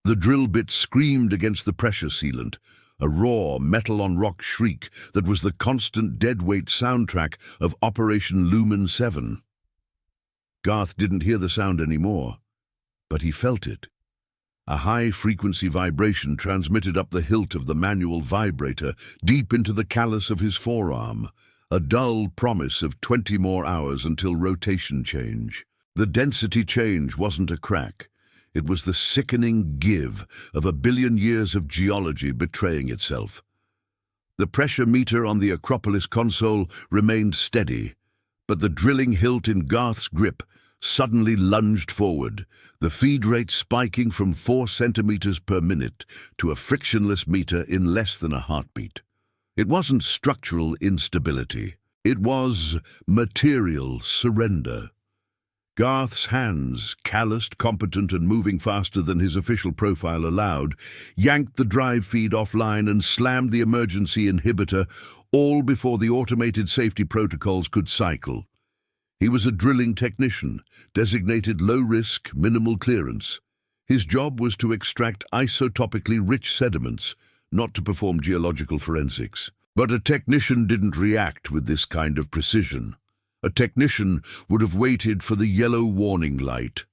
The drill bit screamed against the pressure sealant, a raw, metal-on-rock shriek that was the constant deadweight soundtrack of Operation Lumen 7. Garth didn't hear the sound anymore, but he felt it. A high-frequency vibration transmitted up the hilt of the manual vibrator deep into the callus of his forearm, a dull promise of 20 more hours until rotation change. The density change wasn't a crack. It was the sickening give of a billion years of geology betraying itself. The pressure meter on the Acropolis console remained steady, but the drilling hilt in Garth's grip suddenly lunged forward, the feed rate spiking from 4 centimeters per minute to a frictionless meter in less than a heartbeat. It wasn't structural instability. It was material surrender. Garth's hands, calloused, competent, and moving faster than his official profile allowed, yanked the drive feed offline and slammed the emergency inhibitor, all before the automated safety protocols could cycle. He was a drilling technician, designated low-risk, minimal clearance. His job was to extract isotopically rich sediments, not to perform geological forensics. But a technician didn't react with this kind of precision. A technician would have waited for the yellow warning light.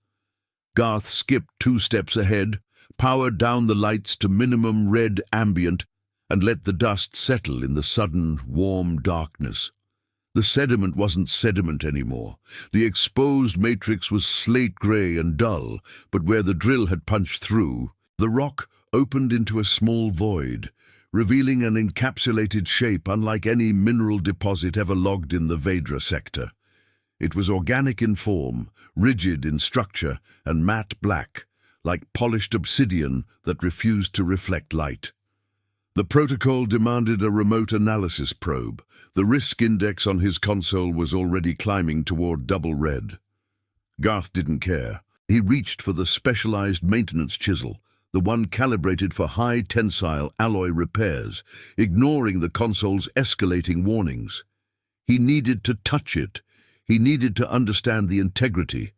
Garth skipped 2 steps ahead, powered down the lights to minimum red ambient, and let the dust settle in the sudden, warm darkness. The sediment wasn't sediment anymore. The exposed matrix was slate-gray and dull, but where the drill had punched through, the rock opened into a small void, revealing an encapsulated shape unlike any mineral deposit ever logged in the Vedra sector. It was organic in form, rigid in structure, and matte black, like polished obsidian that refused to reflect light. The protocol demanded a remote analysis probe. The risk index on his console was already climbing toward double red. Garth didn't care. He reached for the specialized maintenance chisel, the one calibrated for high-tensile alloy repairs, ignoring the console's escalating warnings. He needed to touch it. He needed to understand the integrity.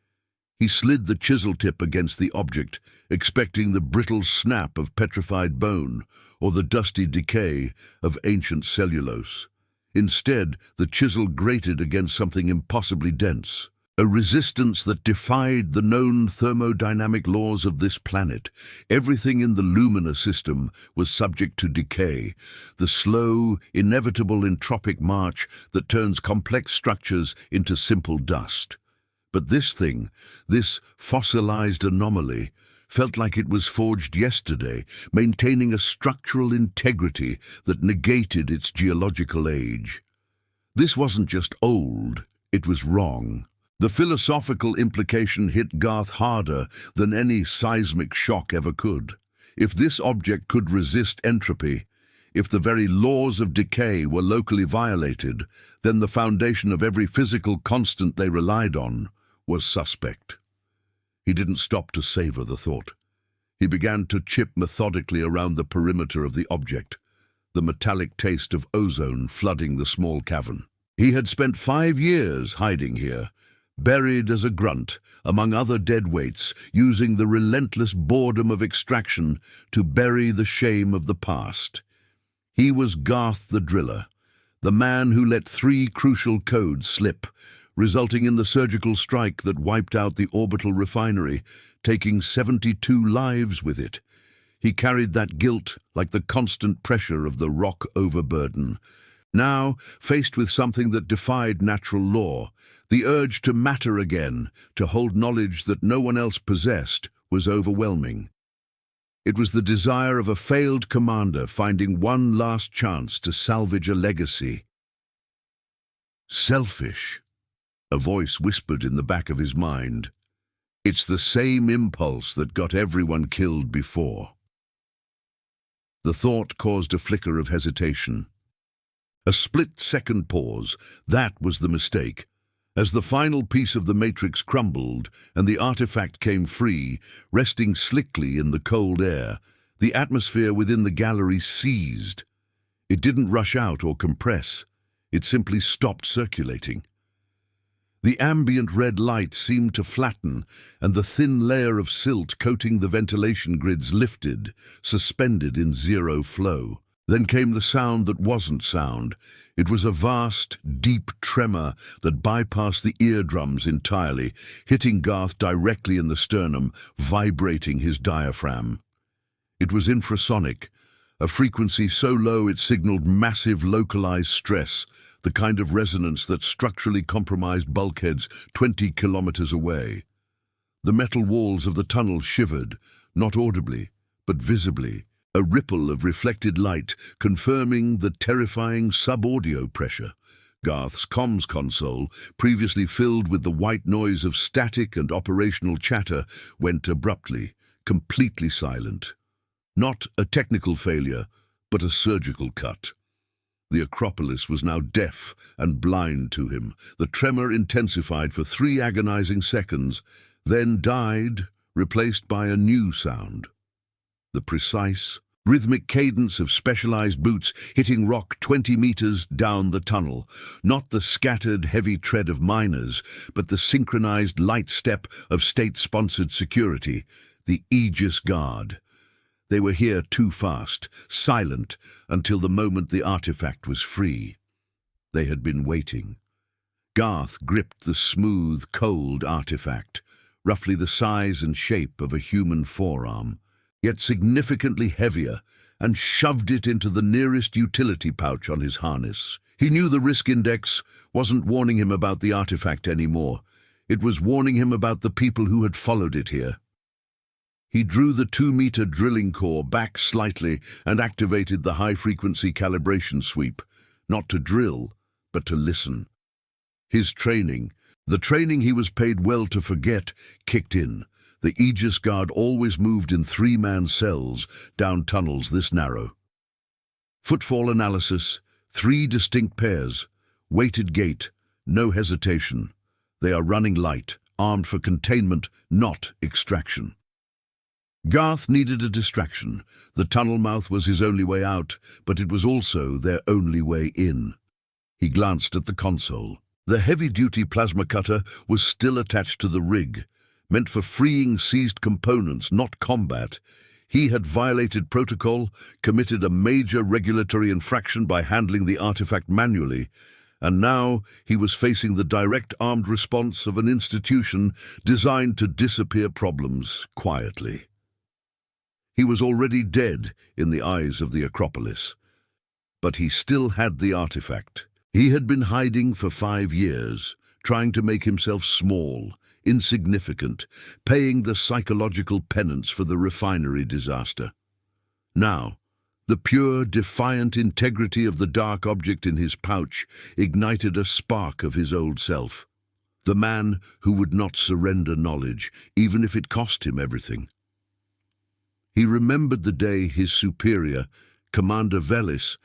He slid the chisel tip against the object, expecting the brittle snap of petrified bone or the dusty decay of ancient cellulose. Instead, the chisel grated against something impossibly dense, a resistance that defied the known thermodynamic laws of this planet. Everything in the Lumina system was subject to decay, the slow, inevitable entropic march that turns complex structures into simple dust. But this thing, this fossilized anomaly, felt like it was forged yesterday, maintaining a structural integrity that negated its geological age. This wasn't just old, it was wrong. The philosophical implication hit Garth harder than any seismic shock ever could. If this object could resist entropy, if the very laws of decay were locally violated, then the foundation of every physical constant they relied on was suspect. He didn't stop to savor the thought. He began to chip methodically around the perimeter of the object, the metallic taste of ozone flooding the small cavern. He had spent 5 years hiding here, buried as a grunt among other dead weights, using the relentless boredom of extraction to bury the shame of the past. He was Garth the Driller, the man who let 3 crucial codes slip, resulting in the surgical strike that wiped out the orbital refinery, taking 72 lives with it. He carried that guilt like the constant pressure of the rock overburden. Now, faced with something that defied natural law, the urge to matter again, to hold knowledge that no one else possessed, was overwhelming. It was the desire of a failed commander finding one last chance to salvage a legacy. Selfish, a voice whispered in the back of his mind. It's the same impulse that got everyone killed before. The thought caused a flicker of hesitation. A split-second pause, that was the mistake. As the final piece of the matrix crumbled and the artifact came free, resting slickly in the cold air, the atmosphere within the gallery seized. It didn't rush out or compress. It simply stopped circulating. The ambient red light seemed to flatten, and the thin layer of silt coating the ventilation grids lifted, suspended in zero flow. Then came the sound that wasn't sound. It was a vast, deep tremor that bypassed the eardrums entirely, hitting Garth directly in the sternum, vibrating his diaphragm. It was infrasonic, a frequency so low it signaled massive localized stress, the kind of resonance that structurally compromised bulkheads 20 kilometers away. The metal walls of the tunnel shivered, not audibly, but visibly, a ripple of reflected light confirming the terrifying sub-audio pressure. Garth's comms console, previously filled with the white noise of static and operational chatter, went abruptly, completely silent. Not a technical failure, but a surgical cut. The Acropolis was now deaf and blind to him. The tremor intensified for 3 agonizing seconds, then died, replaced by a new sound. The precise, rhythmic cadence of specialized boots hitting rock 20 meters down the tunnel. Not the scattered, heavy tread of miners, but the synchronized light step of state-sponsored security, the Aegis Guard. They were here too fast, silent, until the moment the artifact was free. They had been waiting. Garth gripped the smooth, cold artifact, roughly the size and shape of a human forearm, yet significantly heavier, and shoved it into the nearest utility pouch on his harness. He knew the risk index wasn't warning him about the artifact anymore. It was warning him about the people who had followed it here. He drew the 2-meter drilling core back slightly and activated the high-frequency calibration sweep, not to drill, but to listen. His training, the training he was paid well to forget, kicked in. The Aegis Guard always moved in 3-man cells down tunnels this narrow. Footfall analysis, 3 distinct pairs, weighted gait, no hesitation. They are running light, armed for containment, not extraction. Garth needed a distraction. The tunnel mouth was his only way out, but it was also their only way in. He glanced at the console. The heavy-duty plasma cutter was still attached to the rig, meant for freeing seized components, not combat. He had violated protocol, committed a major regulatory infraction by handling the artifact manually, and now he was facing the direct armed response of an institution designed to disappear problems quietly. He was already dead in the eyes of the Acropolis, but he still had the artifact. He had been hiding for 5 years, trying to make himself small, insignificant, paying the psychological penance for the refinery disaster. Now, the pure, defiant integrity of the dark object in his pouch ignited a spark of his old self. The man who would not surrender knowledge, even if it cost him everything. He remembered the day his superior, Commander Velis,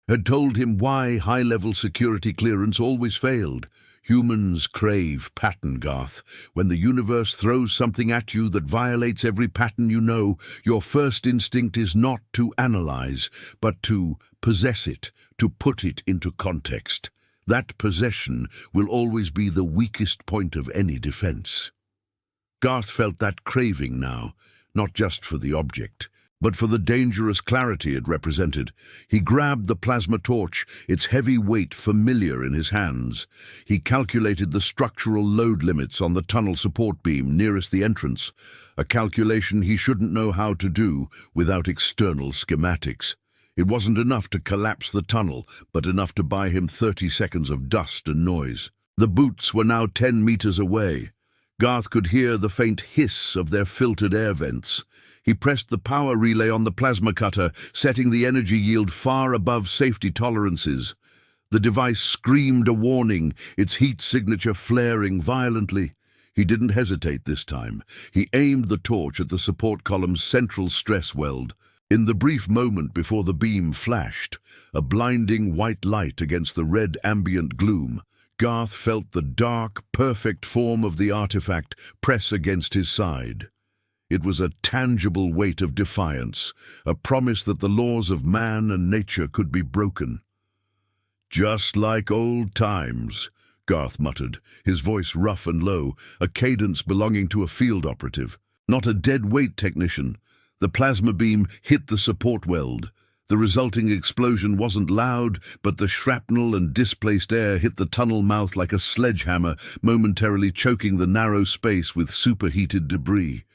had told him why high-level security clearance always failed. Humans crave pattern, Garth. When the universe throws something at you that violates every pattern you know, your first instinct is not to analyze, but to possess it, to put it into context. That possession will always be the weakest point of any defense. Garth felt that craving now, not just for the object, but for the dangerous clarity it represented. He grabbed the plasma torch, its heavy weight familiar in his hands. He calculated the structural load limits on the tunnel support beam nearest the entrance, a calculation he shouldn't know how to do without external schematics. It wasn't enough to collapse the tunnel, but enough to buy him 30 seconds of dust and noise. The boots were now 10 meters away. Garth could hear the faint hiss of their filtered air vents. He pressed the power relay on the plasma cutter, setting the energy yield far above safety tolerances. The device screamed a warning, its heat signature flaring violently. He didn't hesitate this time. He aimed the torch at the support column's central stress weld. In the brief moment before the beam flashed, a blinding white light against the red ambient gloom, Garth felt the dark, perfect form of the artifact press against his side. It was a tangible weight of defiance, a promise that the laws of man and nature could be broken. Just like old times, Garth muttered, his voice rough and low, a cadence belonging to a field operative. Not a dead-weight technician. The plasma beam hit the support weld. The resulting explosion wasn't loud, but the shrapnel and displaced air hit the tunnel mouth like a sledgehammer, momentarily choking the narrow space with superheated debris.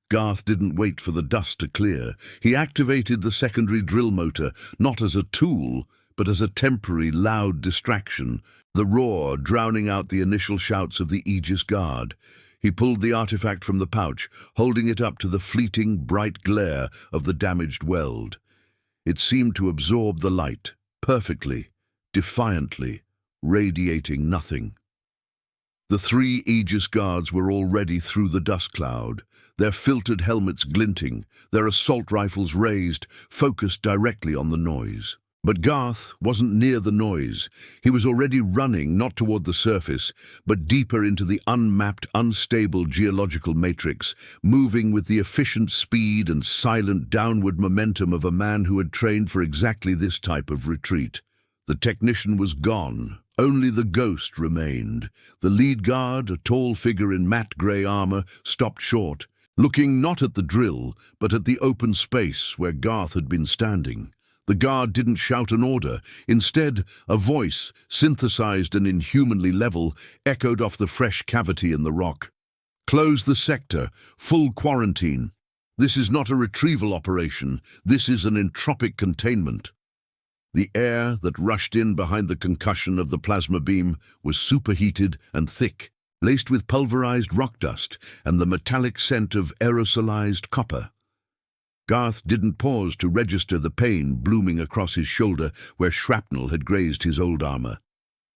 Garth didn't wait for the dust to clear. He activated the secondary drill motor, not as a tool, but as a temporary, loud distraction, the roar drowning out the initial shouts of the Aegis Guard. He pulled the artifact from the pouch, holding it up to the fleeting, bright glare of the damaged weld. It seemed to absorb the light, perfectly, defiantly, radiating nothing. The 3 Aegis Guards were already through the dust cloud, their filtered helmets glinting, their assault rifles raised, focused directly on the noise. But Garth wasn't near the noise. He was already running, not toward the surface, but deeper into the unmapped, unstable geological matrix, moving with the efficient speed and silent downward momentum of a man who had trained for exactly this type of retreat. The technician was gone. Only the ghost remained. The lead guard, a tall figure in matte grey armor, stopped short, looking not at the drill, but at the open space where Garth had been standing. The guard didn't shout an order. Instead, a voice, synthesized and inhumanly level, echoed off the fresh cavity in the rock. "Close the sector. Full quarantine. This is not a retrieval operation. This is an entropic containment." The air that rushed in behind the concussion of the plasma beam was superheated and thick, laced with pulverized rock dust and the metallic scent of aerosolized copper. Garth didn't pause to register the pain blooming across his shoulder where shrapnel had grazed his old armor.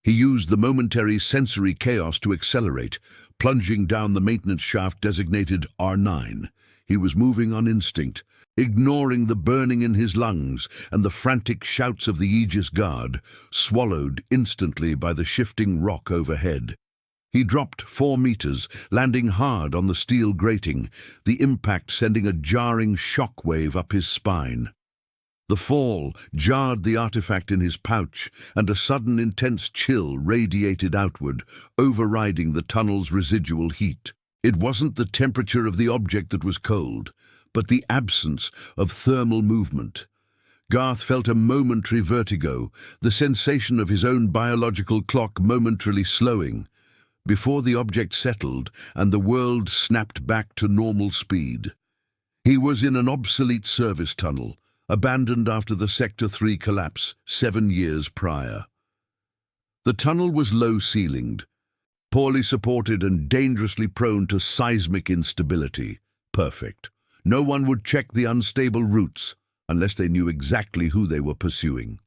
He used the momentary sensory chaos to accelerate, plunging down the maintenance shaft designated R9. He was moving on instinct, ignoring the burning in his lungs and the frantic shouts of the Aegis Guard, swallowed instantly by the shifting rock overhead. He dropped 4 meters, landing hard on the steel grating, the impact sending a jarring shock wave up his spine. The fall jarred the artifact in his pouch, and a sudden intense chill radiated outward, overriding the tunnel's residual heat. It wasn't the temperature of the object that was cold, but the absence of thermal movement. Garth felt a momentary vertigo, the sensation of his own biological clock momentarily slowing, before the object settled and the world snapped back to normal speed. He was in an obsolete service tunnel, abandoned after the Sector 3 collapse 7 years prior. The tunnel was low-ceilinged, poorly supported and dangerously prone to seismic instability. Perfect. No one would check the unstable routes unless they knew exactly who they were pursuing.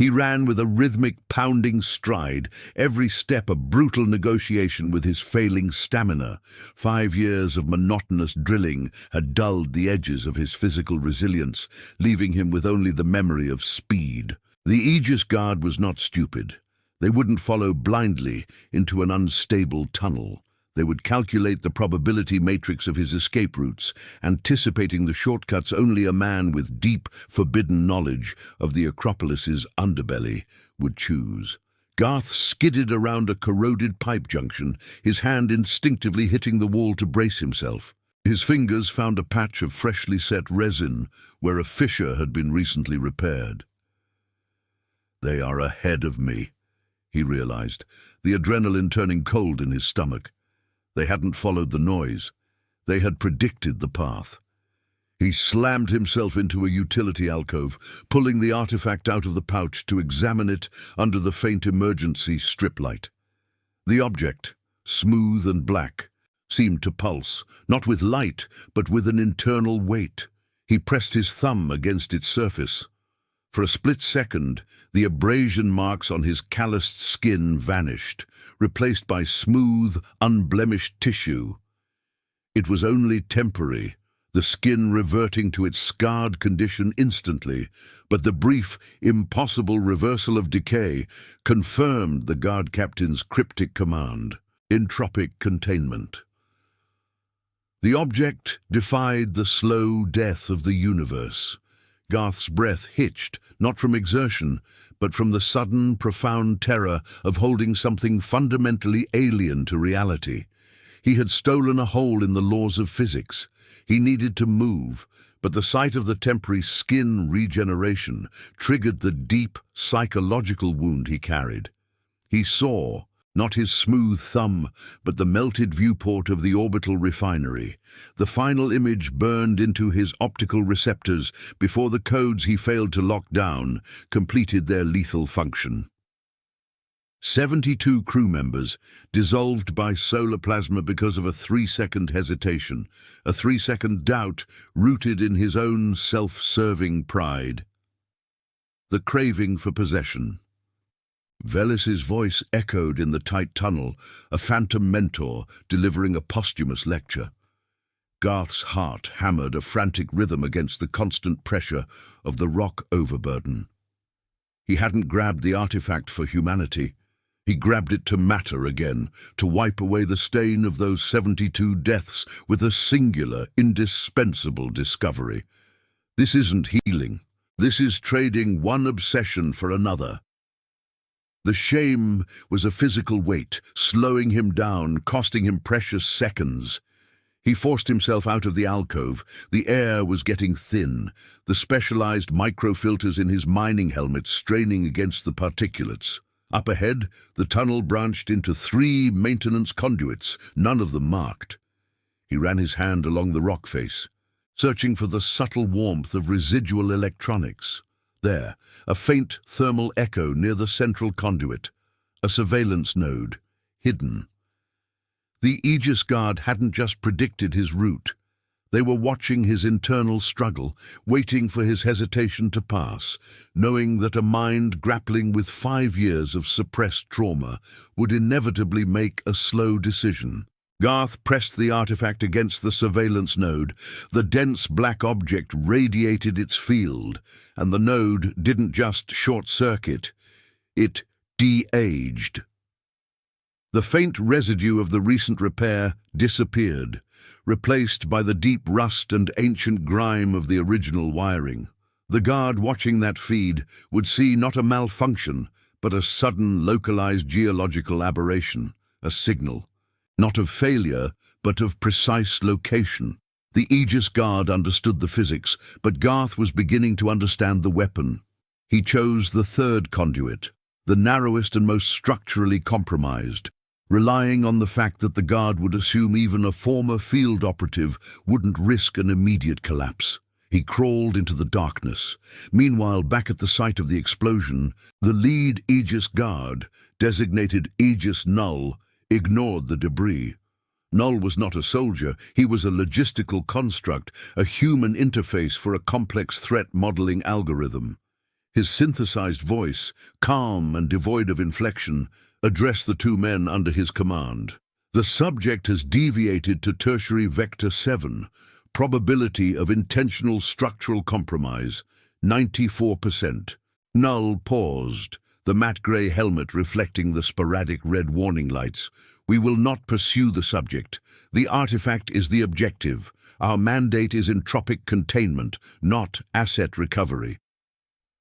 He ran with a rhythmic, pounding stride, every step a brutal negotiation with his failing stamina. 5 years of monotonous drilling had dulled the edges of his physical resilience, leaving him with only the memory of speed. The Aegis Guard was not stupid. They wouldn't follow blindly into an unstable tunnel. They would calculate the probability matrix of his escape routes, anticipating the shortcuts only a man with deep, forbidden knowledge of the Acropolis's underbelly would choose. Garth skidded around a corroded pipe junction, his hand instinctively hitting the wall to brace himself. His fingers found a patch of freshly set resin where a fissure had been recently repaired. "They are ahead of me," he realized, the adrenaline turning cold in his stomach. They hadn't followed the noise. They had predicted the path. He slammed himself into a utility alcove, pulling the artifact out of the pouch to examine it under the faint emergency strip light. The object, smooth and black, seemed to pulse, not with light, but with an internal weight. He pressed his thumb against its surface. For a split second, the abrasion marks on his calloused skin vanished, replaced by smooth, unblemished tissue. It was only temporary, the skin reverting to its scarred condition instantly, but the brief, impossible reversal of decay confirmed the guard captain's cryptic command: entropic containment. The object defied the slow death of the universe. Garth's breath hitched, not from exertion, but from the sudden, profound terror of holding something fundamentally alien to reality. He had stolen a hole in the laws of physics. He needed to move, but the sight of the temporary skin regeneration triggered the deep psychological wound he carried. He saw, not his smooth thumb, but the melted viewport of the orbital refinery. The final image burned into his optical receptors before the codes he failed to lock down completed their lethal function. 72 crew members dissolved by solar plasma because of a 3-second hesitation, a 3-second doubt rooted in his own self-serving pride. The craving for possession. Velis's voice echoed in the tight tunnel, a phantom mentor delivering a posthumous lecture. Garth's heart hammered a frantic rhythm against the constant pressure of the rock overburden. He hadn't grabbed the artifact for humanity. He grabbed it to matter again, to wipe away the stain of those 72 deaths with a singular, indispensable discovery. This isn't healing. This is trading one obsession for another. The shame was a physical weight, slowing him down, costing him precious seconds. He forced himself out of the alcove. The air was getting thin, the specialized microfilters in his mining helmet straining against the particulates. Up ahead, the tunnel branched into 3 maintenance conduits, none of them marked. He ran his hand along the rock face, searching for the subtle warmth of residual electronics. There, a faint thermal echo near the central conduit, a surveillance node, hidden. The Aegis Guard hadn't just predicted his route. They were watching his internal struggle, waiting for his hesitation to pass, knowing that a mind grappling with 5 years of suppressed trauma would inevitably make a slow decision. Garth pressed the artifact against the surveillance node. The dense black object radiated its field, and the node didn't just short-circuit, it de-aged. The faint residue of the recent repair disappeared, replaced by the deep rust and ancient grime of the original wiring. The guard watching that feed would see not a malfunction, but a sudden localized geological aberration, a signal, not of failure, but of precise location. The Aegis Guard understood the physics, but Garth was beginning to understand the weapon. He chose the 3rd conduit, the narrowest and most structurally compromised, relying on the fact that the guard would assume even a former field operative wouldn't risk an immediate collapse. He crawled into the darkness. Meanwhile, back at the site of the explosion, the lead Aegis Guard, designated Aegis Null, ignored the debris. Null was not a soldier, he was a logistical construct, a human interface for a complex threat modeling algorithm. His synthesized voice, calm and devoid of inflection, addressed the 2 men under his command. The subject has deviated to tertiary vector 7, probability of intentional structural compromise, 94%. Null paused, the matte grey helmet reflecting the sporadic red warning lights. We will not pursue the subject. The artifact is the objective. Our mandate is entropic containment, not asset recovery.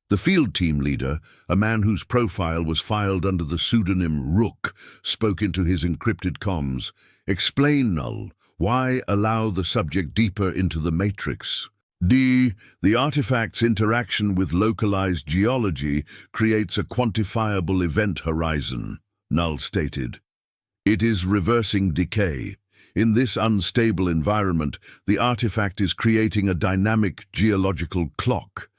The field team leader, a man whose profile was filed under the pseudonym Rook, spoke into his encrypted comms. Explain, Null. Why allow the subject deeper into the matrix? The artifact's interaction with localized geology creates a quantifiable event horizon, Null stated. It is reversing decay. In this unstable environment, the artifact is creating a dynamic geological clock.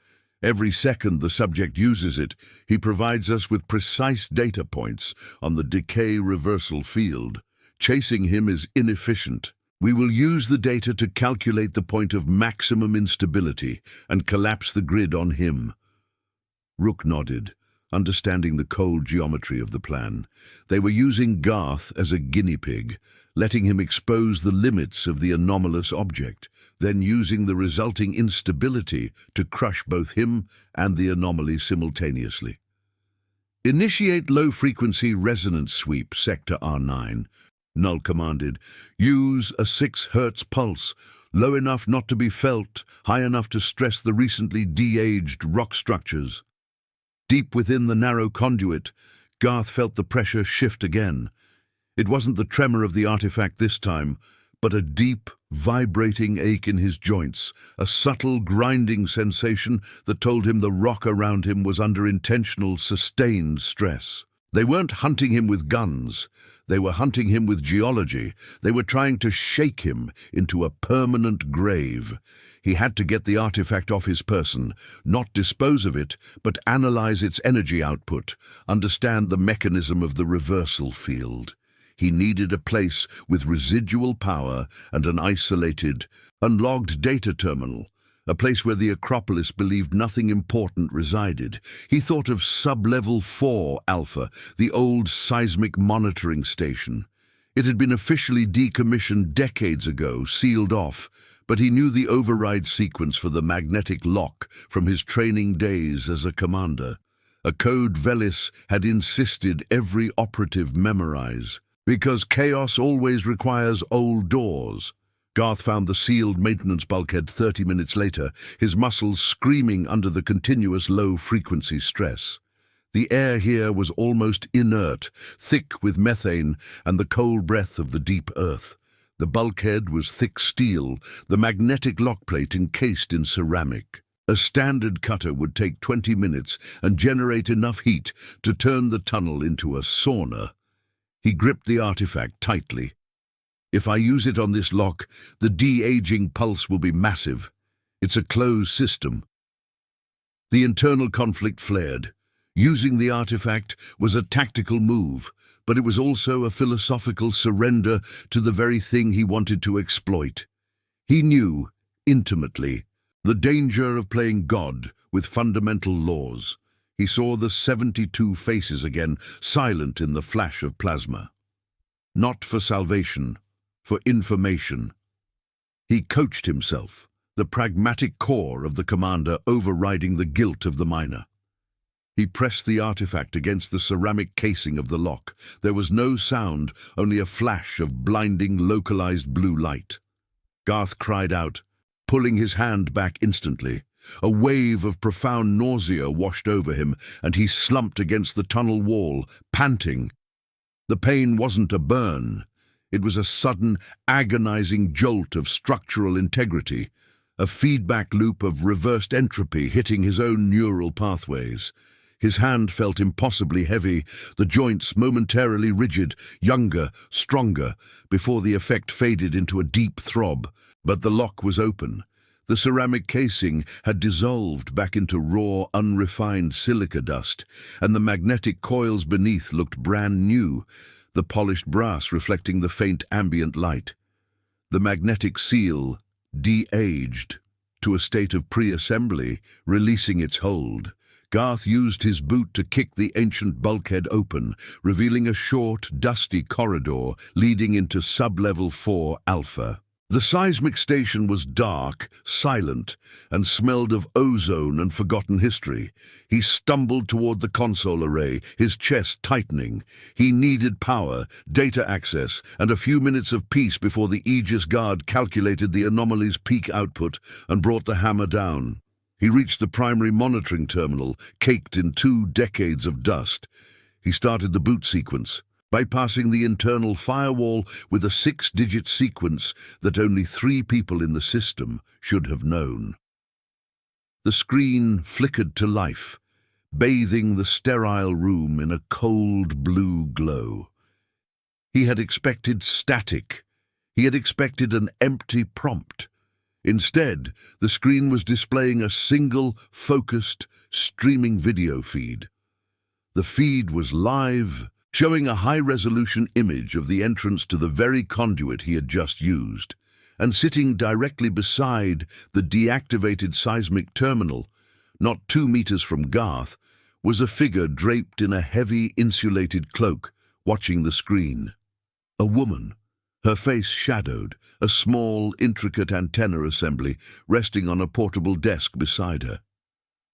Every second the subject uses it, he provides us with precise data points on the decay reversal field. Chasing him is inefficient. We will use the data to calculate the point of maximum instability and collapse the grid on him. Rook nodded, understanding the cold geometry of the plan. They were using Garth as a guinea pig, letting him expose the limits of the anomalous object, then using the resulting instability to crush both him and the anomaly simultaneously. Initiate low-frequency resonance sweep, Sector R9, Null commanded. Use a 6 Hz pulse, low enough not to be felt, high enough to stress the recently de-aged rock structures. Deep within the narrow conduit, Garth felt the pressure shift again. It wasn't the tremor of the artifact this time, but a deep, vibrating ache in his joints, a subtle, grinding sensation that told him the rock around him was under intentional, sustained stress. They weren't hunting him with guns. They were hunting him with geology. They were trying to shake him into a permanent grave. He had to get the artifact off his person, not dispose of it, but analyze its energy output, understand the mechanism of the reversal field. He needed a place with residual power and an isolated, unlogged data terminal, a place where the Acropolis believed nothing important resided. He thought of Sub-Level 4 Alpha, the old seismic monitoring station. It had been officially decommissioned decades ago, sealed off, but he knew the override sequence for the magnetic lock from his training days as a commander. A code Velis had insisted every operative memorize. Because chaos always requires old doors. Garth found the sealed maintenance bulkhead 30 minutes later, his muscles screaming under the continuous low-frequency stress. The air here was almost inert, thick with methane and the cold breath of the deep earth. The bulkhead was thick steel, the magnetic lockplate encased in ceramic. A standard cutter would take 20 minutes and generate enough heat to turn the tunnel into a sauna. He gripped the artifact tightly. If I use it on this lock, the de-aging pulse will be massive. It's a closed system. The internal conflict flared. Using the artifact was a tactical move, but it was also a philosophical surrender to the very thing he wanted to exploit. He knew, intimately, the danger of playing God with fundamental laws. He saw the 72 faces again, silent in the flash of plasma. Not for salvation, for information. He coached himself, the pragmatic core of the commander overriding the guilt of the miner. He pressed the artifact against the ceramic casing of the lock. There was no sound, only a flash of blinding, localized blue light. Garth cried out, pulling his hand back instantly. A wave of profound nausea washed over him, and he slumped against the tunnel wall, panting. The pain wasn't a burn. It was a sudden, agonizing jolt of structural integrity, a feedback loop of reversed entropy hitting his own neural pathways. His hand felt impossibly heavy, the joints momentarily rigid, younger, stronger, before the effect faded into a deep throb. But the lock was open. The ceramic casing had dissolved back into raw, unrefined silica dust, and the magnetic coils beneath looked brand new, the polished brass reflecting the faint ambient light. The magnetic seal de-aged to a state of pre-assembly, releasing its hold. Garth used his boot to kick the ancient bulkhead open, revealing a short, dusty corridor leading into Sub-Level 4 Alpha. The seismic station was dark, silent, and smelled of ozone and forgotten history. He stumbled toward the console array, his chest tightening. He needed power, data access, and a few minutes of peace before the Aegis Guard calculated the anomaly's peak output and brought the hammer down. He reached the primary monitoring terminal, caked in 2 decades of dust. He started the boot sequence, bypassing the internal firewall with a 6-digit sequence that only 3 people in the system should have known. The screen flickered to life, bathing the sterile room in a cold blue glow. He had expected static. He had expected an empty prompt. Instead, the screen was displaying a single, focused, streaming video feed. The feed was live, showing a high-resolution image of the entrance to the very conduit he had just used, and sitting directly beside the deactivated seismic terminal, not 2 meters from Garth, was a figure draped in a heavy insulated cloak, watching the screen. A woman, her face shadowed, a small, intricate antenna assembly resting on a portable desk beside her.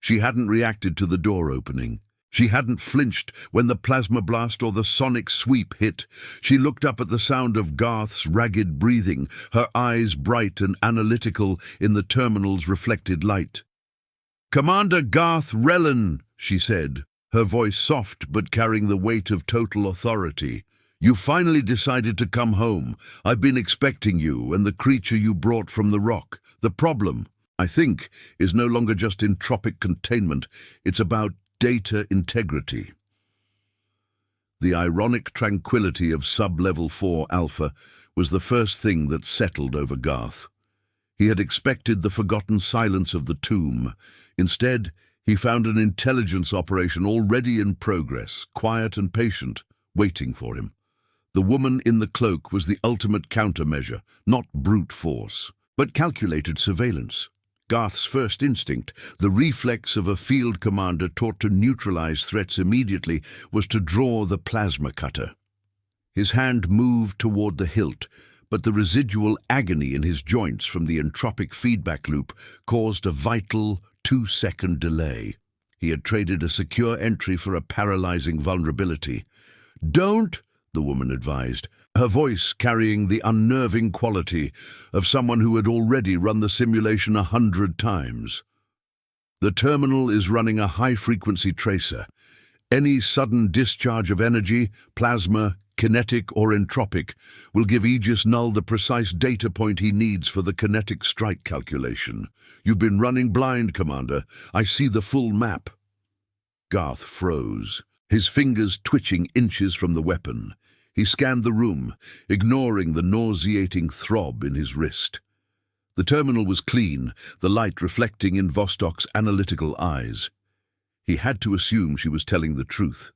She hadn't reacted to the door opening. She hadn't flinched when the plasma blast or the sonic sweep hit. She looked up at the sound of Garth's ragged breathing, her eyes bright and analytical in the terminal's reflected light. "Commander Garth Rellan," she said, her voice soft but carrying the weight of total authority. "You finally decided to come home. I've been expecting you and the creature you brought from the rock. The problem, I think, is no longer just entropic containment. It's about data integrity." The ironic tranquility of sub-level 4 alpha was the first thing that settled over Garth. He had expected the forgotten silence of the tomb. Instead, he found an intelligence operation already in progress, quiet and patient, waiting for him. The woman in the cloak was the ultimate countermeasure, not brute force, but calculated surveillance. Garth's first instinct, the reflex of a field commander taught to neutralize threats immediately, was to draw the plasma cutter. His hand moved toward the hilt, but the residual agony in his joints from the entropic feedback loop caused a vital 2-second delay. He had traded a secure entry for a paralyzing vulnerability. "Don't," the woman advised, her voice carrying the unnerving quality of someone who had already run the simulation 100 times. "The terminal is running a high-frequency tracer. Any sudden discharge of energy, plasma, kinetic or entropic, will give Aegis Null the precise data point he needs for the kinetic strike calculation. You've been running blind, Commander. I see the full map." Garth froze, his fingers twitching inches from the weapon. He scanned the room, ignoring the nauseating throb in his wrist. The terminal was clean, the light reflecting in Vostok's analytical eyes. He had to assume she was telling the truth.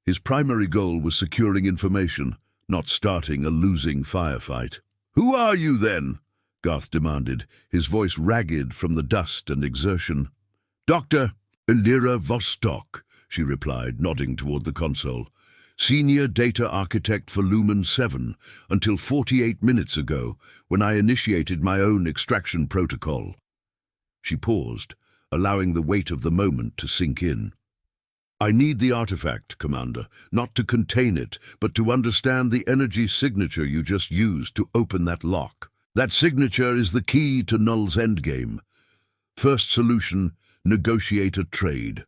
His primary goal was securing information, not starting a losing firefight. "Who are you, then?" Garth demanded, his voice ragged from the dust and exertion. "Dr. Elira Vostok," she replied, nodding toward the console. "Senior Data Architect for Lumen 7, until 48 minutes ago, when I initiated my own extraction protocol." She paused, allowing the weight of the moment to sink in. "I need the artifact, Commander, not to contain it, but to understand the energy signature you just used to open that lock. That signature is the key to Null's endgame. First solution, negotiate a trade."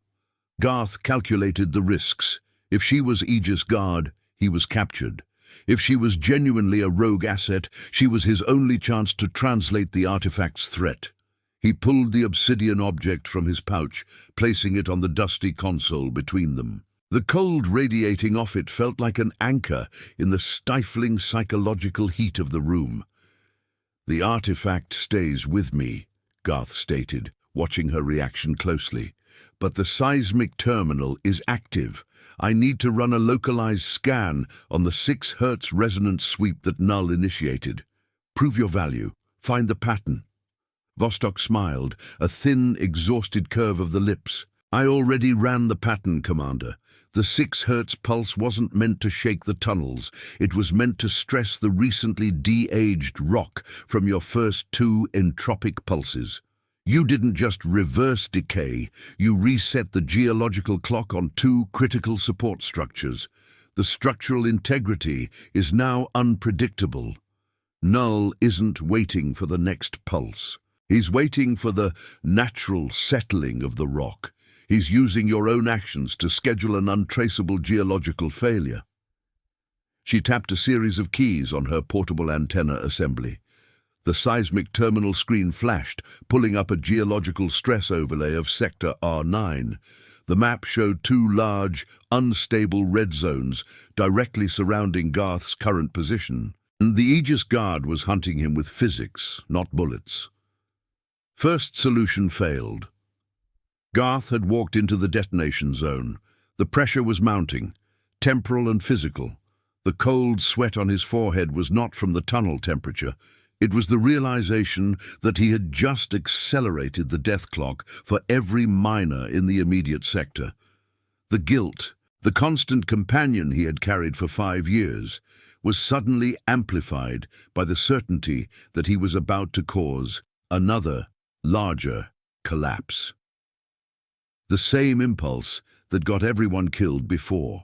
Garth calculated the risks. If she was Aegis Guard, he was captured. If she was genuinely a rogue asset, she was his only chance to translate the artifact's threat. He pulled the obsidian object from his pouch, placing it on the dusty console between them. The cold radiating off it felt like an anchor in the stifling psychological heat of the room. "The artifact stays with me," Garth stated, watching her reaction closely. "But the seismic terminal is active. I need to run a localized scan on the 6 Hz resonance sweep that Null initiated. Prove your value. Find the pattern." Vostok smiled, a thin, exhausted curve of the lips. "I already ran the pattern, Commander. The 6 Hz pulse wasn't meant to shake the tunnels. It was meant to stress the recently de-aged rock from your first 2 entropic pulses. You didn't just reverse decay, you reset the geological clock on 2 critical support structures. The structural integrity is now unpredictable. Null isn't waiting for the next pulse. He's waiting for the natural settling of the rock. He's using your own actions to schedule an untraceable geological failure." She tapped a series of keys on her portable antenna assembly. The seismic terminal screen flashed, pulling up a geological stress overlay of Sector R9. The map showed 2 large, unstable red zones directly surrounding Garth's current position. The Aegis Guard was hunting him with physics, not bullets. First solution failed. Garth had walked into the detonation zone. The pressure was mounting, temporal and physical. The cold sweat on his forehead was not from the tunnel temperature. It was the realization that he had just accelerated the death clock for every miner in the immediate sector. The guilt, the constant companion he had carried for 5 years, was suddenly amplified by the certainty that he was about to cause another, larger collapse. The same impulse that got everyone killed before.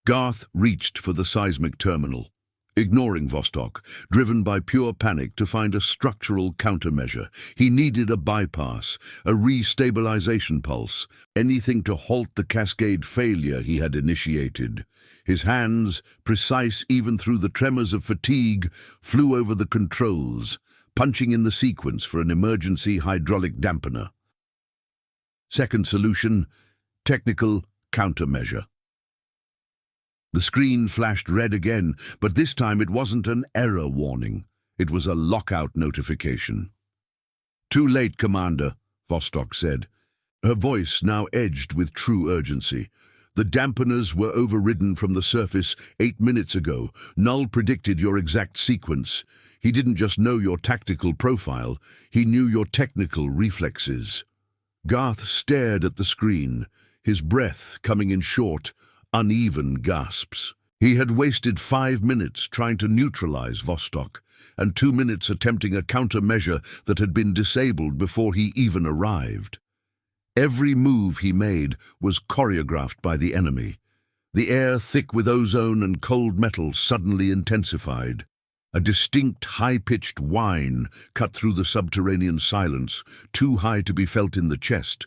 Garth reached for the seismic terminal. ignoring Vostok, driven by pure panic to find a structural countermeasure. He needed a bypass, a restabilization pulse, anything to halt the cascade failure he had initiated. His hands, precise even through the tremors of fatigue, flew over the controls, punching in the sequence for an emergency hydraulic dampener. Second solution, technical countermeasure. The screen flashed red again, but this time it wasn't an error warning. It was a lockout notification. "Too late, Commander," Vostok said, her voice now edged with true urgency. "The dampeners were overridden from the surface 8 minutes ago. Null predicted your exact sequence. He didn't just know your tactical profile, he knew your technical reflexes." Garth stared at the screen, his breath coming in short, uneven gasps. He had wasted 5 minutes trying to neutralize Vostok, and 2 minutes attempting a countermeasure that had been disabled before he even arrived. Every move he made was choreographed by the enemy. The air, thick with ozone and cold metal, suddenly intensified. A distinct, high-pitched whine cut through the subterranean silence, too high to be felt in the chest,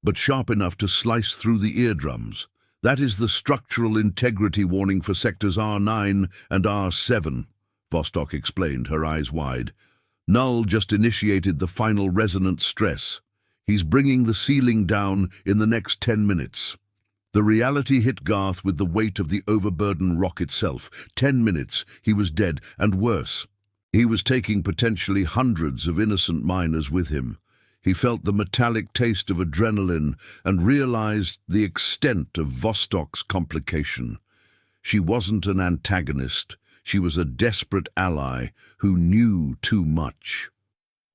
but sharp enough to slice through the eardrums. "That is the structural integrity warning for sectors R9 and R7, Vostok explained, her eyes wide. "Null just initiated the final resonance stress. He's bringing the ceiling down in the next 10 minutes. The reality hit Garth with the weight of the overburdened rock itself. 10 minutes, he was dead, and worse. He was taking potentially hundreds of innocent miners with him. He felt the metallic taste of adrenaline and realized the extent of Vostok's complication. She wasn't an antagonist. She was a desperate ally who knew too much.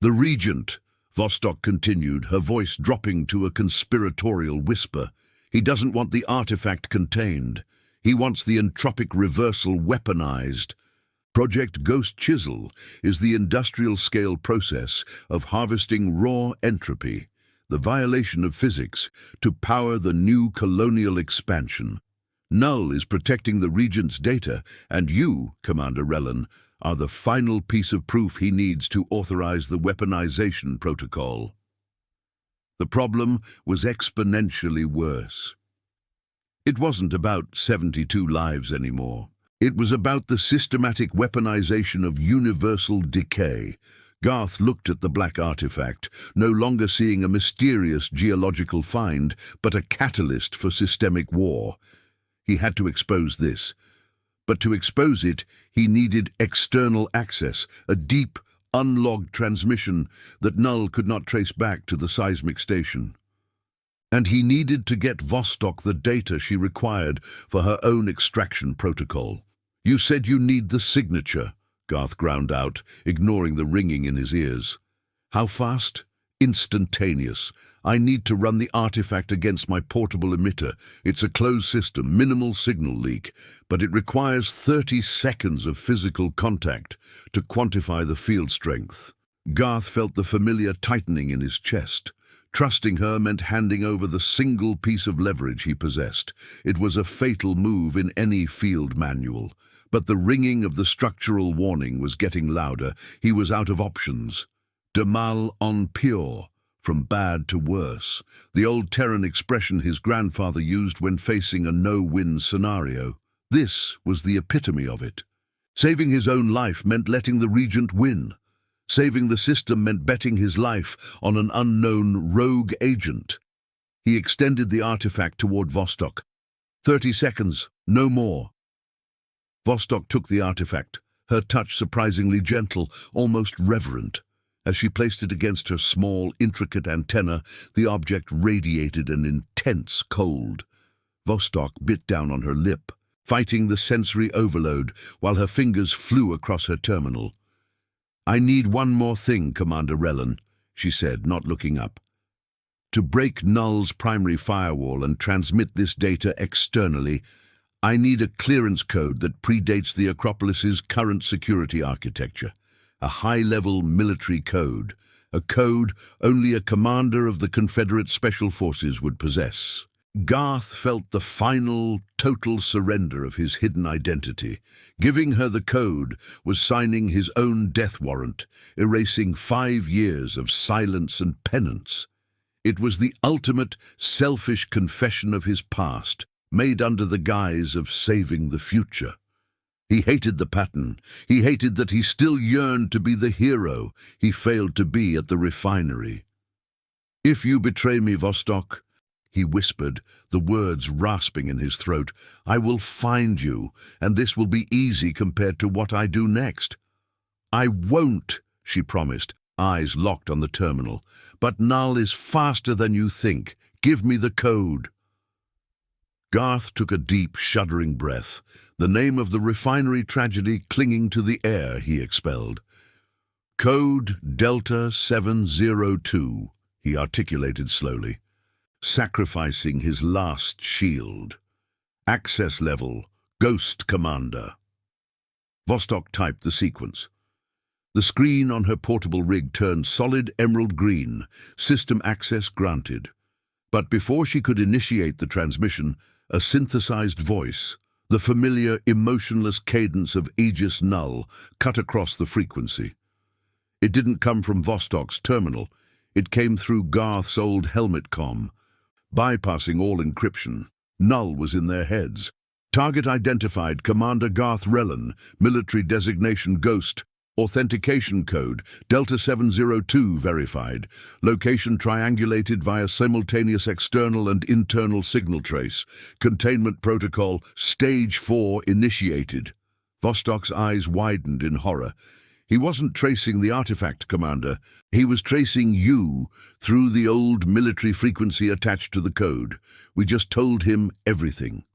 "The Regent," Vostok continued, her voice dropping to a conspiratorial whisper. "He doesn't want the artifact contained. He wants the entropic reversal weaponized. Project Ghost Chisel is the industrial-scale process of harvesting raw entropy, the violation of physics, to power the new colonial expansion. Null is protecting the Regent's data, and you, Commander Rellan, are the final piece of proof he needs to authorize the weaponization protocol." The problem was exponentially worse. It wasn't about 72 lives anymore. It was about the systematic weaponization of universal decay. Garth looked at the black artifact, no longer seeing a mysterious geological find, but a catalyst for systemic war. He had to expose this. But to expose it, he needed external access, a deep, unlogged transmission that Null could not trace back to the seismic station. And he needed to get Vostok the data she required for her own extraction protocol. "You said you need the signature," Garth ground out, ignoring the ringing in his ears. "How fast?" "Instantaneous. I need to run the artifact against my portable emitter. It's a closed system, minimal signal leak, but it requires 30 seconds of physical contact to quantify the field strength." Garth felt the familiar tightening in his chest. Trusting her meant handing over the single piece of leverage he possessed. It was a fatal move in any field manual. But the ringing of the structural warning was getting louder. He was out of options. De mal en pure, from bad to worse, the old Terran expression his grandfather used when facing a no-win scenario. This was the epitome of it. Saving his own life meant letting the Regent win. Saving the system meant betting his life on an unknown rogue agent. He extended the artifact toward Vostok. 30 seconds, no more. Vostok took the artifact, her touch surprisingly gentle, almost reverent. As she placed it against her small, intricate antenna, the object radiated an intense cold. Vostok bit down on her lip, fighting the sensory overload while her fingers flew across her terminal. "I need one more thing, Commander Rellan," she said, not looking up. "To break Null's primary firewall and transmit this data externally, I need a clearance code that predates the Acropolis's current security architecture. A high-level military code. A code only a commander of the Confederate Special Forces would possess." Garth felt the final, total surrender of his hidden identity. Giving her the code was signing his own death warrant, erasing 5 years of silence and penance. It was the ultimate, selfish confession of his past, made under the guise of saving the future. He hated the pattern. He hated that he still yearned to be the hero he failed to be at the refinery. "If you betray me, Vostok," he whispered, the words rasping in his throat, "I will find you, and this will be easy compared to what I do next." "I won't," she promised, eyes locked on the terminal. "But Null is faster than you think. Give me the code." Garth took a deep, shuddering breath, the name of the refinery tragedy clinging to the air he expelled. "Code Delta 702, he articulated slowly, sacrificing his last shield. "Access level, Ghost Commander." Vostok typed the sequence. The screen on her portable rig turned solid emerald green, system access granted. But before she could initiate the transmission, a synthesized voice, the familiar, emotionless cadence of Aegis Null, cut across the frequency. It didn't come from Vostok's terminal. It came through Garth's old helmet comm, bypassing all encryption. Null was in their heads. "Target identified, Commander Garth Rellan, military designation Ghost. Authentication code, Delta 702 verified. Location triangulated via simultaneous external and internal signal trace. Containment protocol, Stage 4 initiated." Vostok's eyes widened in horror. He wasn't tracing the artifact, Commander. He was tracing you through the old military frequency attached to the code. We just told him everything.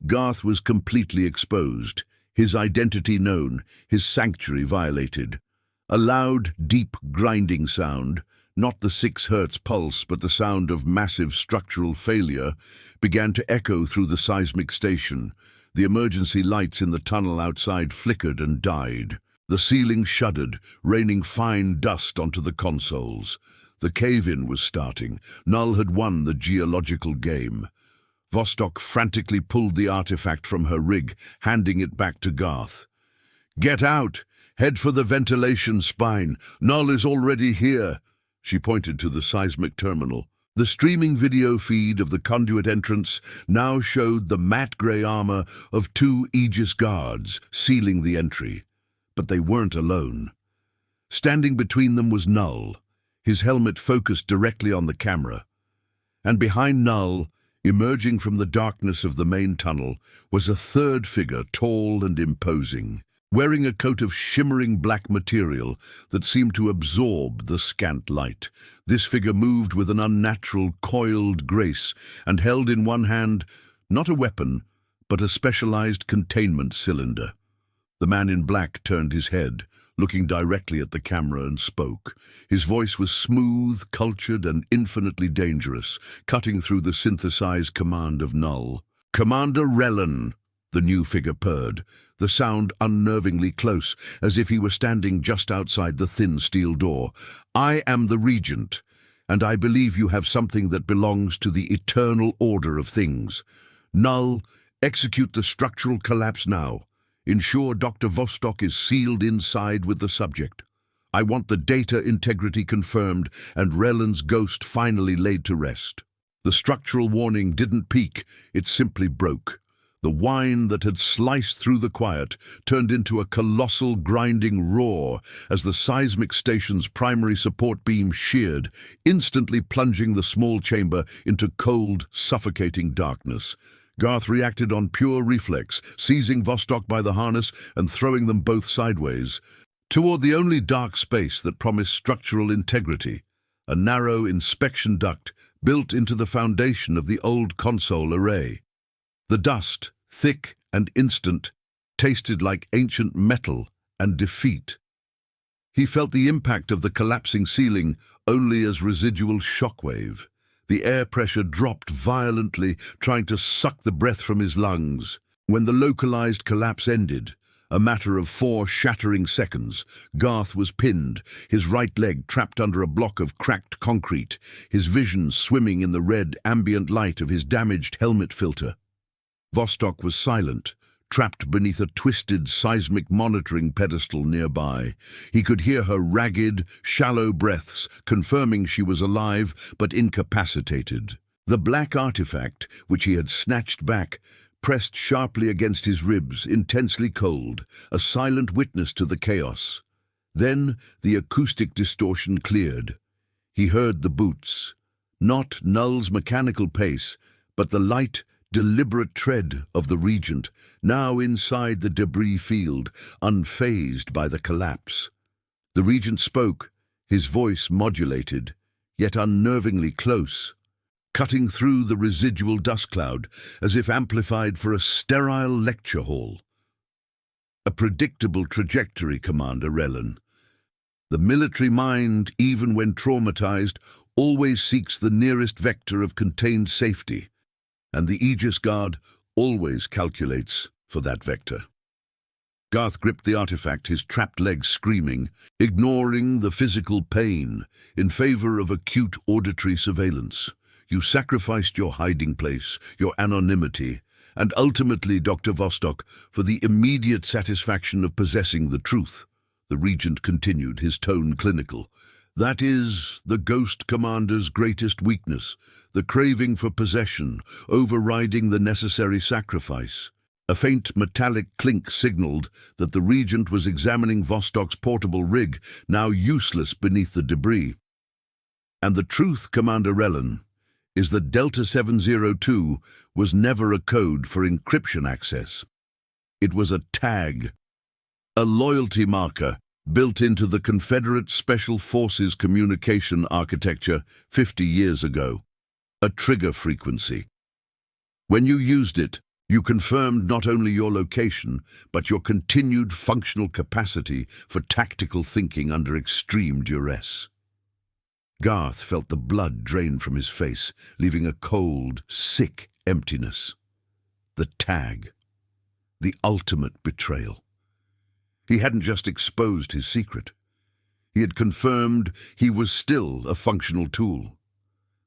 Garth was completely exposed. His identity known, his sanctuary violated. A loud, deep grinding sound, not the 6 Hertz pulse but the sound of massive structural failure, began to echo through the seismic station. The emergency lights in the tunnel outside flickered and died. The ceiling shuddered, raining fine dust onto the consoles. The cave-in was starting. Null had won the geological game. Vostok frantically pulled the artifact from her rig, handing it back to Garth. "Get out! Head for the ventilation spine. Null is already here." She pointed to the seismic terminal. The streaming video feed of the conduit entrance now showed the matte grey armor of 2 Aegis guards sealing the entry. But they weren't alone. Standing between them was Null, his helmet focused directly on the camera. And behind Null, emerging from the darkness of the main tunnel, was a third figure, tall and imposing, wearing a coat of shimmering black material that seemed to absorb the scant light. This figure moved with an unnatural, coiled grace and held in one hand not a weapon, but a specialized containment cylinder. The man in black turned his head, looking directly at the camera, and spoke. His voice was smooth, cultured, and infinitely dangerous, cutting through the synthesized command of Null. "Commander Rellan," the new figure purred, the sound unnervingly close, as if he were standing just outside the thin steel door. "I am the Regent, and I believe you have something that belongs to the eternal order of things. Null, execute the structural collapse now. Ensure Dr. Vostok is sealed inside with the subject. I want the data integrity confirmed and Rellan's ghost finally laid to rest." The structural warning didn't peak, it simply broke. The whine that had sliced through the quiet turned into a colossal grinding roar as the seismic station's primary support beam sheared, instantly plunging the small chamber into cold, suffocating darkness. Garth reacted on pure reflex, seizing Vostok by the harness and throwing them both sideways, toward the only dark space that promised structural integrity, a narrow inspection duct built into the foundation of the old console array. The dust, thick and instant, tasted like ancient metal and defeat. He felt the impact of the collapsing ceiling only as residual shockwave. The air pressure dropped violently, trying to suck the breath from his lungs. When the localized collapse ended, A matter of 4 shattering seconds, Garth was pinned, his right leg trapped under a block of cracked concrete, his vision swimming in the red ambient light of his damaged helmet filter. Vostok was silent, trapped beneath a twisted seismic monitoring pedestal nearby. He could hear her ragged, shallow breaths, confirming she was alive but incapacitated. The black artifact, which he had snatched back, pressed sharply against his ribs, intensely cold, a silent witness to the chaos. Then the acoustic distortion cleared. He heard the boots, not Null's mechanical pace, but the light, deliberate tread of the Regent, now inside the debris field, unfazed by the collapse. The Regent spoke, his voice modulated, yet unnervingly close, cutting through the residual dust cloud as if amplified for a sterile lecture hall. A predictable trajectory, Commander Rellan. The military mind, even when traumatized, always seeks the nearest vector of contained safety, and the Aegis Guard always calculates for that vector. Garth gripped the artifact, his trapped legs screaming, ignoring the physical pain in favor of acute auditory surveillance. You sacrificed your hiding place, your anonymity, and ultimately, Dr. Vostok, for the immediate satisfaction of possessing the truth. The Regent continued, his tone clinical. That is the Ghost Commander's greatest weakness, the craving for possession, overriding the necessary sacrifice. A faint metallic clink signaled that the Regent was examining Vostok's portable rig, now useless beneath the debris. And the truth, Commander Rellan, is that Delta 702 was never a code for encryption access. It was a tag, a loyalty marker built into the Confederate Special Forces communication architecture 50 years ago, a trigger frequency. When you used it, you confirmed not only your location, but your continued functional capacity for tactical thinking under extreme duress. Garth felt the blood drain from his face, leaving a cold, sick emptiness. The tag. The ultimate betrayal. He hadn't just exposed his secret. He had confirmed he was still a functional tool.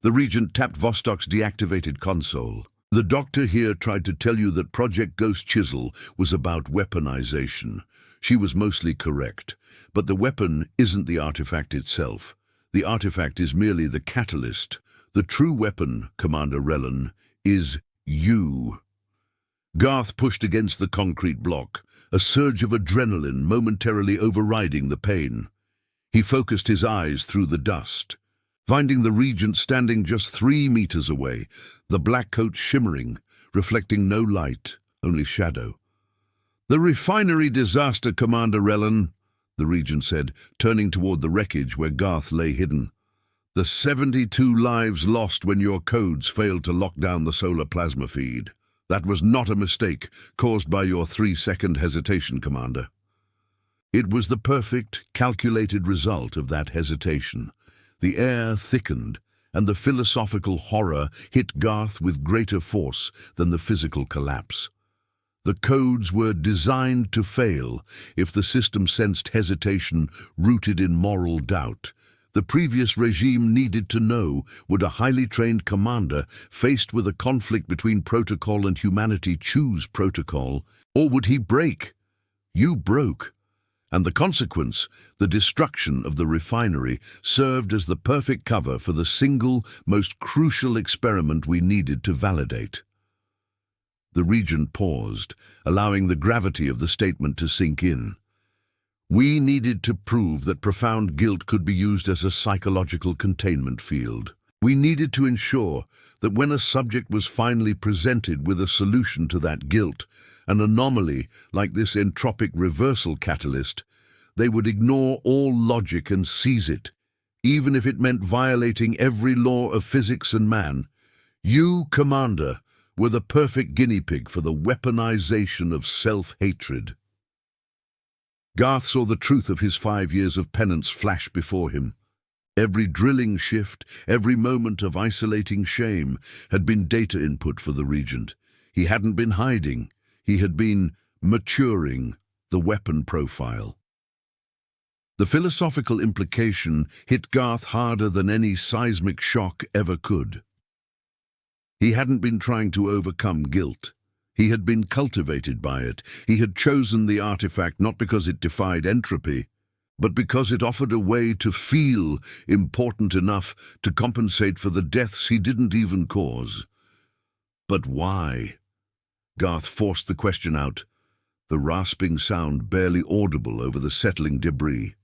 The Regent tapped Vostok's deactivated console. The doctor here tried to tell you that Project Ghost Chisel was about weaponization. She was mostly correct, but the weapon isn't the artifact itself. The artifact is merely the catalyst. The true weapon, Commander Rellan, is you. Garth pushed against the concrete block, a surge of adrenaline momentarily overriding the pain. He focused his eyes through the dust, finding the Regent standing just 3 meters away, the black coat shimmering, reflecting no light, only shadow. The refinery disaster, Commander Rellan, the Regent said, turning toward the wreckage where Garth lay hidden. The 72 lives lost when your codes failed to lock down the solar plasma feed. That was not a mistake caused by your 3-second hesitation, Commander. It was the perfect, calculated result of that hesitation. The air thickened, and the philosophical horror hit Garth with greater force than the physical collapse. The codes were designed to fail if the system sensed hesitation rooted in moral doubt. The previous regime needed to know, would a highly trained commander faced with a conflict between protocol and humanity choose protocol, or would he break? You broke. And the consequence, the destruction of the refinery, served as the perfect cover for the single, most crucial experiment we needed to validate. The Regent paused, allowing the gravity of the statement to sink in. We needed to prove that profound guilt could be used as a psychological containment field. We needed to ensure that when a subject was finally presented with a solution to that guilt, an anomaly like this entropic reversal catalyst, they would ignore all logic and seize it, even if it meant violating every law of physics and man. You, Commander, were the perfect guinea pig for the weaponization of self-hatred. Garth saw the truth of his 5 years of penance flash before him. Every drilling shift, every moment of isolating shame had been data input for the Regent. He hadn't been hiding. He had been maturing, the weapon profile. The philosophical implication hit Garth harder than any seismic shock ever could. He hadn't been trying to overcome guilt. He had been cultivated by it. He had chosen the artifact not because it defied entropy, but because it offered a way to feel important enough to compensate for the deaths he didn't even cause. But why? Garth forced the question out, the rasping sound barely audible over the settling debris.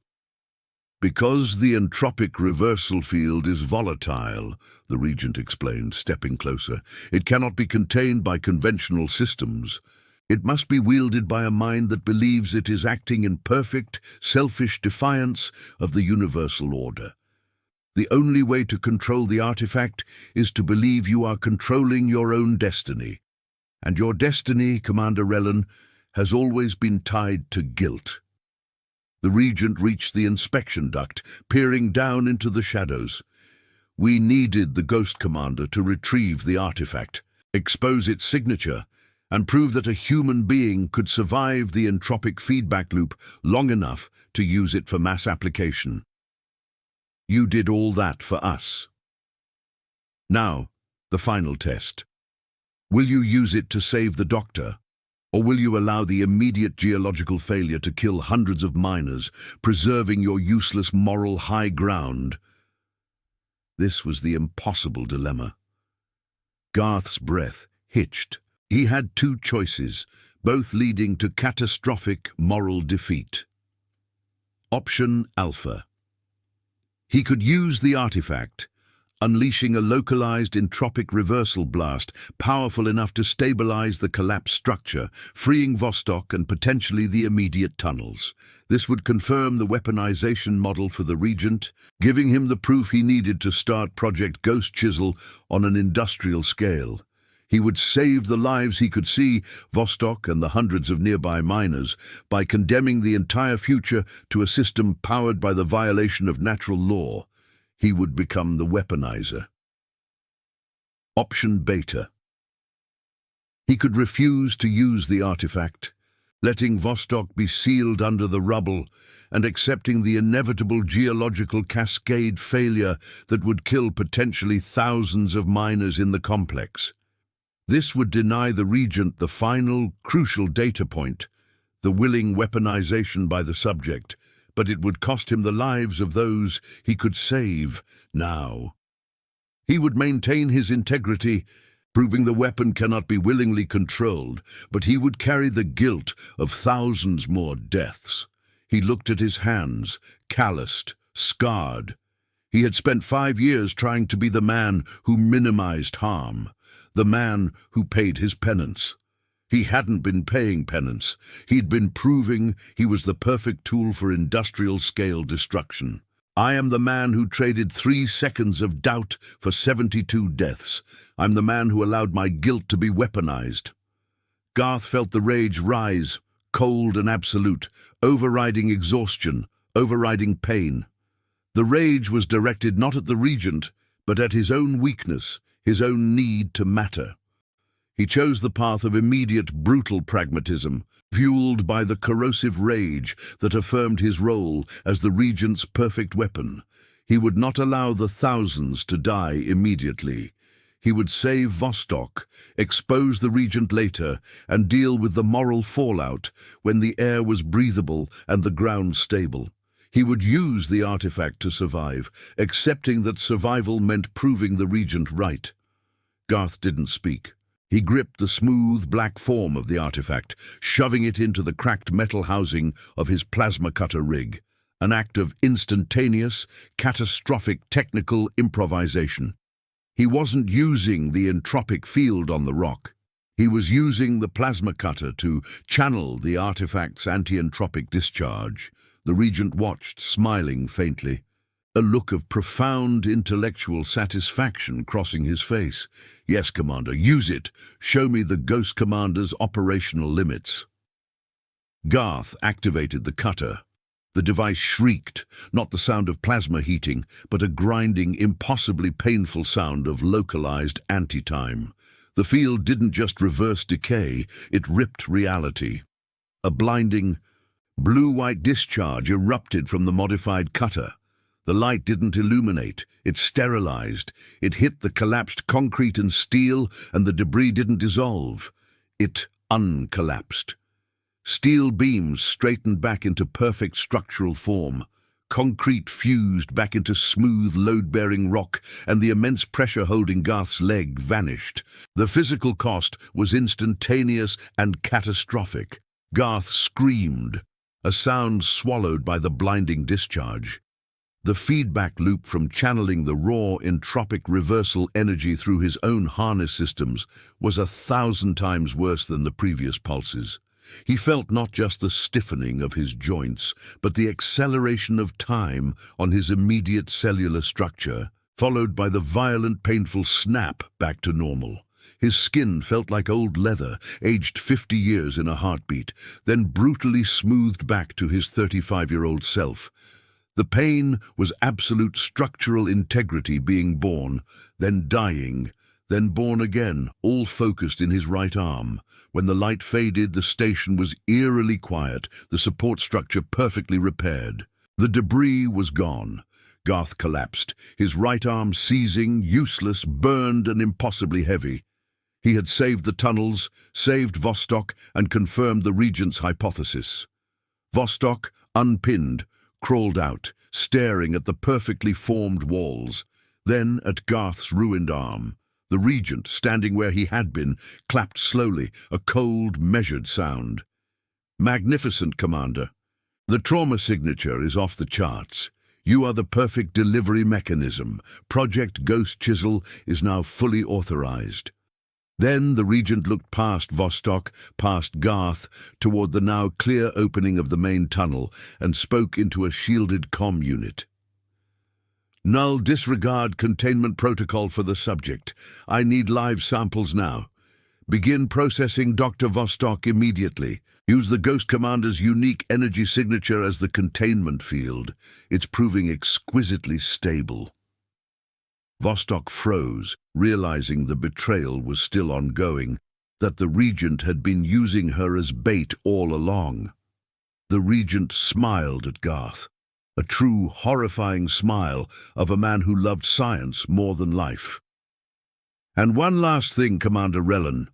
Because the entropic reversal field is volatile, the Regent explained, stepping closer. It cannot be contained by conventional systems. It must be wielded by a mind that believes it is acting in perfect, selfish defiance of the universal order. The only way to control the artifact is to believe you are controlling your own destiny. And your destiny, Commander Rellan, has always been tied to guilt. The Regent reached the inspection duct, peering down into the shadows. We needed the Ghost Commander to retrieve the artifact, expose its signature, and prove that a human being could survive the entropic feedback loop long enough to use it for mass application. You did all that for us. Now, the final test. Will you use it to save the Doctor? Or will you allow the immediate geological failure to kill hundreds of miners, preserving your useless moral high ground? This was the impossible dilemma. Garth's breath hitched. He had two choices, both leading to catastrophic moral defeat. Option Alpha. He could use the artifact, unleashing a localized entropic reversal blast powerful enough to stabilize the collapsed structure, freeing Vostok and potentially the immediate tunnels. This would confirm the weaponization model for the Regent, giving him the proof he needed to start Project Ghost Chisel on an industrial scale. He would save the lives he could see, Vostok and the hundreds of nearby miners, by condemning the entire future to a system powered by the violation of natural law. He would become the weaponizer. Option Beta. He could refuse to use the artifact, letting Vostok be sealed under the rubble and accepting the inevitable geological cascade failure that would kill potentially thousands of miners in the complex. This would deny the Regent the final, crucial data point, the willing weaponization by the subject, but it would cost him the lives of those he could save now. He would maintain his integrity, proving the weapon cannot be willingly controlled, but he would carry the guilt of thousands more deaths. He looked at his hands, calloused, scarred. He had spent 5 years trying to be the man who minimized harm, the man who paid his penance. He hadn't been paying penance. He'd been proving he was the perfect tool for industrial-scale destruction. I am the man who traded 3 seconds of doubt for 72 deaths. I'm the man who allowed my guilt to be weaponized. Garth felt the rage rise, cold and absolute, overriding exhaustion, overriding pain. The rage was directed not at the Regent, but at his own weakness, his own need to matter. He chose the path of immediate, brutal pragmatism, fueled by the corrosive rage that affirmed his role as the Regent's perfect weapon. He would not allow the thousands to die immediately. He would save Vostok, expose the Regent later, and deal with the moral fallout when the air was breathable and the ground stable. He would use the artifact to survive, accepting that survival meant proving the Regent right. Garth didn't speak. He gripped the smooth, black form of the artifact, shoving it into the cracked metal housing of his plasma cutter rig, an act of instantaneous, catastrophic technical improvisation. He wasn't using the entropic field on the rock. He was using the plasma cutter to channel the artifact's anti-entropic discharge. The Regent watched, smiling faintly, a look of profound intellectual satisfaction crossing his face. Yes, Commander, use it. Show me the Ghost Commander's operational limits. Garth activated the cutter. The device shrieked, not the sound of plasma heating, but a grinding, impossibly painful sound of localized anti-time. The field didn't just reverse decay, it ripped reality. A blinding, Blue-white discharge erupted from the modified cutter. The light didn't illuminate, it sterilized. It hit the collapsed concrete and steel, and the debris didn't dissolve. It uncollapsed. Steel beams straightened back into perfect structural form. Concrete fused back into smooth, load-bearing rock, and the immense pressure holding Garth's leg vanished. The physical cost was instantaneous and catastrophic. Garth screamed, a sound swallowed by the blinding discharge. The feedback loop from channeling the raw, entropic reversal energy through his own harness systems was 1,000 times worse than the previous pulses. He felt not just the stiffening of his joints, but the acceleration of time on his immediate cellular structure, followed by the violent, painful snap back to normal. His skin felt like old leather, aged 50 years in a heartbeat, then brutally smoothed back to his 35-year-old self. The pain was absolute structural integrity being born, then dying, then born again, all focused in his right arm. When the light faded, the station was eerily quiet, the support structure perfectly repaired. The debris was gone. Garth collapsed, his right arm seizing, useless, burned and impossibly heavy. He had saved the tunnels, saved Vostok, and confirmed the Regent's hypothesis. Vostok, unpinned, crawled out, staring at the perfectly formed walls, then at Garth's ruined arm. The Regent, standing where he had been, clapped slowly, a cold, measured sound. "Magnificent, Commander. The trauma signature is off the charts. You are the perfect delivery mechanism. Project Ghost Chisel is now fully authorized." Then the Regent looked past Vostok, past Garth, toward the now clear opening of the main tunnel, and spoke into a shielded comm unit. "Null, disregard containment protocol for the subject. I need live samples now. Begin processing Dr. Vostok immediately. Use the Ghost Commander's unique energy signature as the containment field. It's proving exquisitely stable." Vostok froze, realizing the betrayal was still ongoing, that the Regent had been using her as bait all along. The Regent smiled at Garth, a true, horrifying smile of a man who loved science more than life. "And one last thing, Commander Rellan.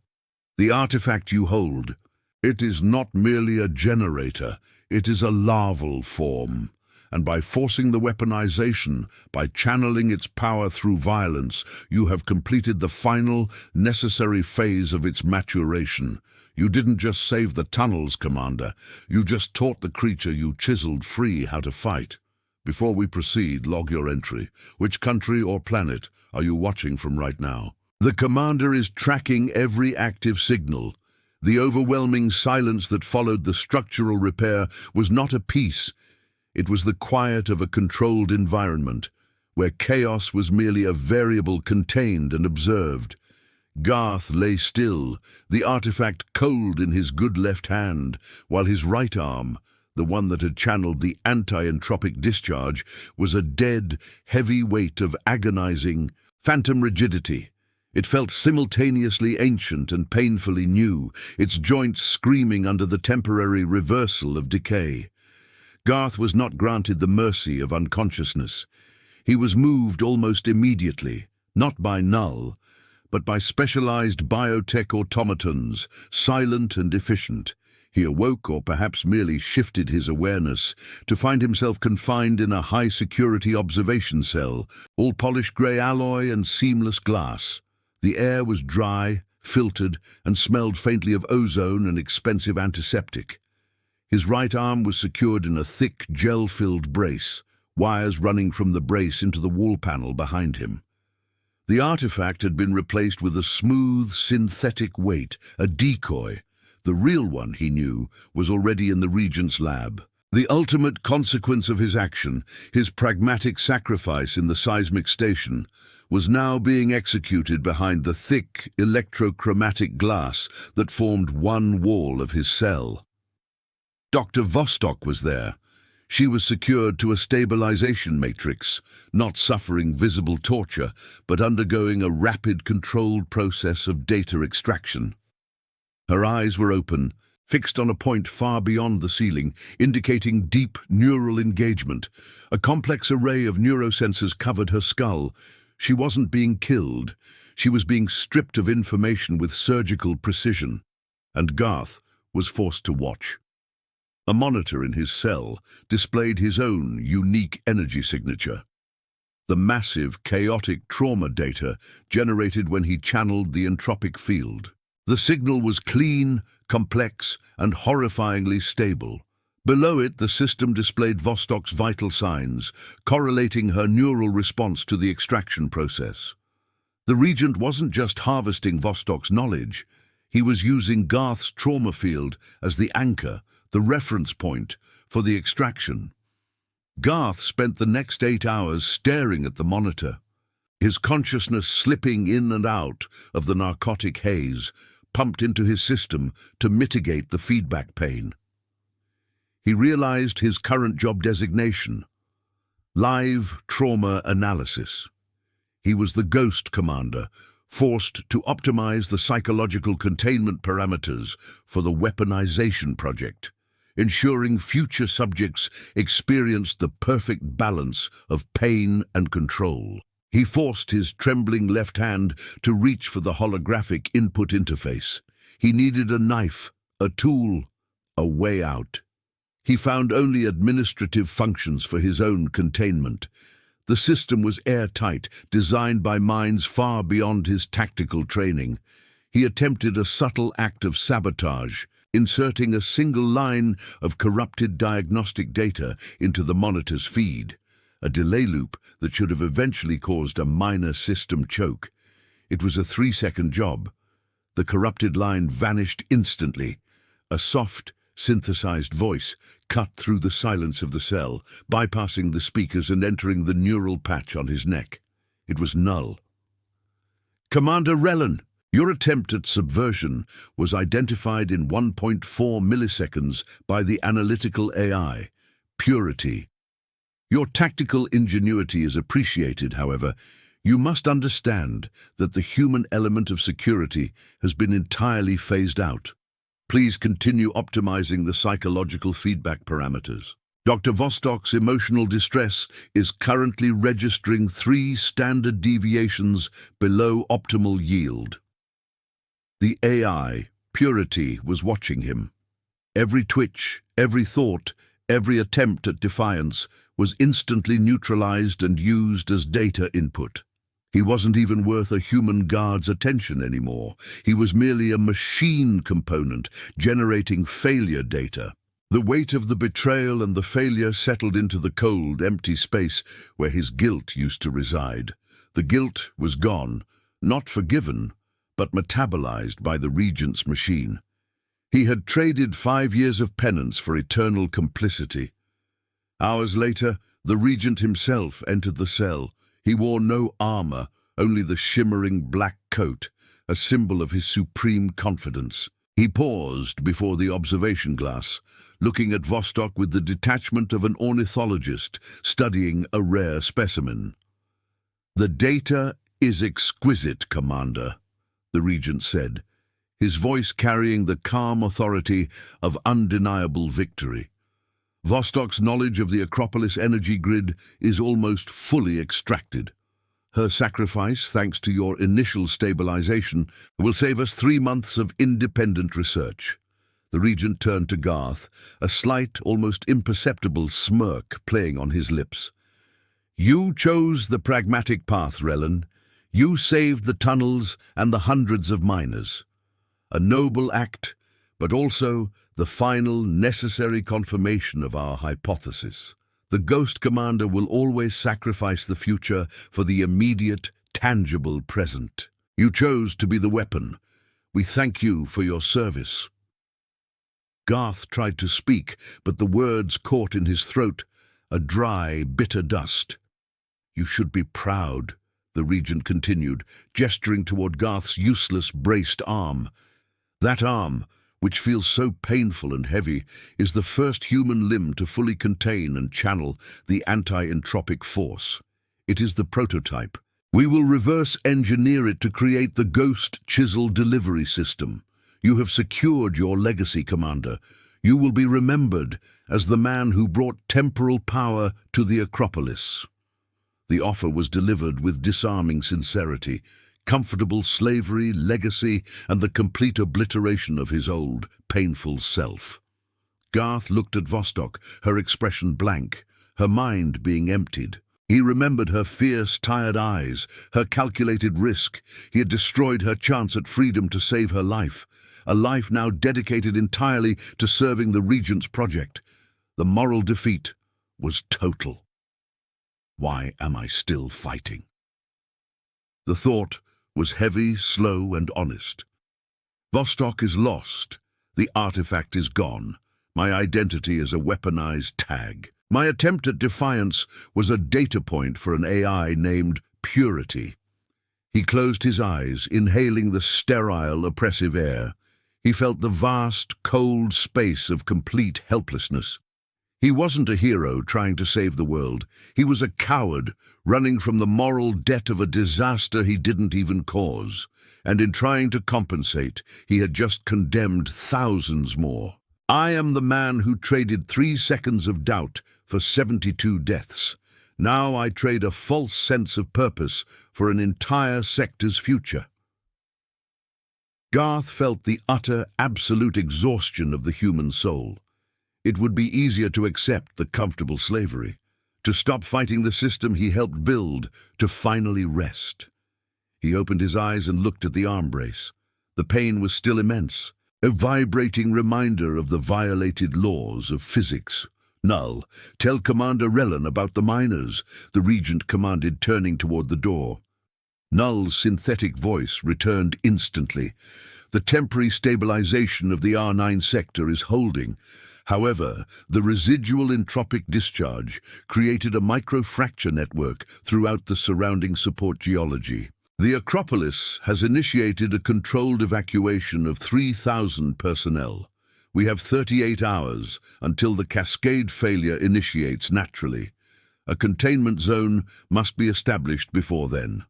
The artifact you hold, it is not merely a generator, it is a larval form. And by forcing the weaponization, by channeling its power through violence, you have completed the final, necessary phase of its maturation. You didn't just save the tunnels, Commander. You just taught the creature you chiseled free how to fight. Before we proceed, log your entry. Which country or planet are you watching from right now? The Commander is tracking every active signal. The overwhelming silence that followed the structural repair was not a peace. It was the quiet of a controlled environment, where chaos was merely a variable contained and observed. Garth lay still, the artifact cold in his good left hand, while his right arm, the one that had channeled the anti-entropic discharge, was a dead, heavy weight of agonizing, phantom rigidity. It felt simultaneously ancient and painfully new, its joints screaming under the temporary reversal of decay. Garth was not granted the mercy of unconsciousness. He was moved almost immediately, not by Null, but by specialized biotech automatons, silent and efficient. He awoke, or perhaps merely shifted his awareness, to find himself confined in a high-security observation cell, all polished grey alloy and seamless glass. The air was dry, filtered, and smelled faintly of ozone and expensive antiseptic. His right arm was secured in a thick, gel-filled brace, wires running from the brace into the wall panel behind him. The artifact had been replaced with a smooth, synthetic weight, a decoy. The real one, he knew, was already in the Regent's lab. The ultimate consequence of his action, his pragmatic sacrifice in the seismic station, was now being executed behind the thick, electrochromatic glass that formed one wall of his cell. Dr. Vostok was there. She was secured to a stabilization matrix, not suffering visible torture, but undergoing a rapid, controlled process of data extraction. Her eyes were open, fixed on a point far beyond the ceiling, indicating deep neural engagement. A complex array of neurosensors covered her skull. She wasn't being killed. She was being stripped of information with surgical precision. And Garth was forced to watch. A monitor in his cell displayed his own unique energy signature. The massive, chaotic trauma data generated when he channeled the entropic field. The signal was clean, complex, and horrifyingly stable. Below it, the system displayed Vostok's vital signs, correlating her neural response to the extraction process. The Regent wasn't just harvesting Vostok's knowledge. He was using Garth's trauma field as the anchor, the reference point for the extraction. Garth spent the next 8 hours staring at the monitor, his consciousness slipping in and out of the narcotic haze pumped into his system to mitigate the feedback pain. He realized his current job designation: live trauma analysis. He was the Ghost Commander, forced to optimize the psychological containment parameters for the weaponization project, ensuring future subjects experienced the perfect balance of pain and control. He forced his trembling left hand to reach for the holographic input interface. He needed a knife, a tool, a way out. He found only administrative functions for his own containment. The system was airtight, designed by minds far beyond his tactical training. He attempted a subtle act of sabotage, inserting a single line of corrupted diagnostic data into the monitor's feed, a delay loop that should have eventually caused a minor system choke. It was a 3-second job. The corrupted line vanished instantly. A soft, synthesized voice cut through the silence of the cell, bypassing the speakers and entering the neural patch on his neck. It was null. "Commander Rellan, your attempt at subversion was identified in 1.4 milliseconds by the analytical AI, Purity. Your tactical ingenuity is appreciated, however. You must understand that the human element of security has been entirely phased out. Please continue optimizing the psychological feedback parameters. Dr. Vostok's emotional distress is currently registering 3 standard deviations below optimal yield." The AI, Purity, was watching him. Every twitch, every thought, every attempt at defiance was instantly neutralized and used as data input. He wasn't even worth a human guard's attention anymore. He was merely a machine component generating failure data. The weight of the betrayal and the failure settled into the cold, empty space where his guilt used to reside. The guilt was gone, not forgiven, but metabolized by the Regent's machine. He had traded 5 years of penance for eternal complicity. Hours later, the Regent himself entered the cell. He wore no armor, only the shimmering black coat, a symbol of his supreme confidence. He paused before the observation glass, looking at Vostok with the detachment of an ornithologist studying a rare specimen. "The data is exquisite, Commander," the Regent said, his voice carrying the calm authority of undeniable victory. "Vostok's knowledge of the Acropolis energy grid is almost fully extracted. Her sacrifice, thanks to your initial stabilization, will save us 3 months of independent research." The Regent turned to Garth, a slight, almost imperceptible smirk playing on his lips. "You chose the pragmatic path, Rellan. You saved the tunnels and the hundreds of miners. A noble act, but also the final necessary confirmation of our hypothesis. The Ghost Commander will always sacrifice the future for the immediate, tangible present. You chose to be the weapon. We thank you for your service." Garth tried to speak, but the words caught in his throat, a dry, bitter dust. "You should be proud," the Regent continued, gesturing toward Garth's useless, braced arm. "That arm, which feels so painful and heavy, is the first human limb to fully contain and channel the anti-entropic force. It is the prototype. We will reverse engineer it to create the Ghost Chiseled delivery system. You have secured your legacy, Commander. You will be remembered as the man who brought temporal power to the Acropolis." The offer was delivered with disarming sincerity. Comfortable slavery, legacy, and the complete obliteration of his old, painful self. Garth looked at Vostok, her expression blank, her mind being emptied. He remembered her fierce, tired eyes, her calculated risk. He had destroyed her chance at freedom to save her life, a life now dedicated entirely to serving the Regent's project. The moral defeat was total. Why am I still fighting? The thought was heavy, slow, and honest. Vostok is lost. The artifact is gone. My identity is a weaponized tag. My attempt at defiance was a data point for an AI named Purity. He closed his eyes, inhaling the sterile, oppressive air. He felt the vast, cold space of complete helplessness. He wasn't a hero trying to save the world. He was a coward, running from the moral debt of a disaster he didn't even cause. And in trying to compensate, he had just condemned thousands more. I am the man who traded 3 seconds of doubt for 72 deaths. Now I trade a false sense of purpose for an entire sector's future. Garth felt the utter, absolute exhaustion of the human soul. It would be easier to accept the comfortable slavery, to stop fighting the system he helped build, to finally rest. He opened his eyes and looked at the arm brace. The pain was still immense, a vibrating reminder of the violated laws of physics. "Null, tell Commander Rellan about the miners," the Regent commanded, turning toward the door. Null's synthetic voice returned instantly. "The temporary stabilization of the R9 sector is holding. However, the residual entropic discharge created a microfracture network throughout the surrounding support geology. The Acropolis has initiated a controlled evacuation of 3,000 personnel. We have 38 hours until the cascade failure initiates naturally. A containment zone must be established before then."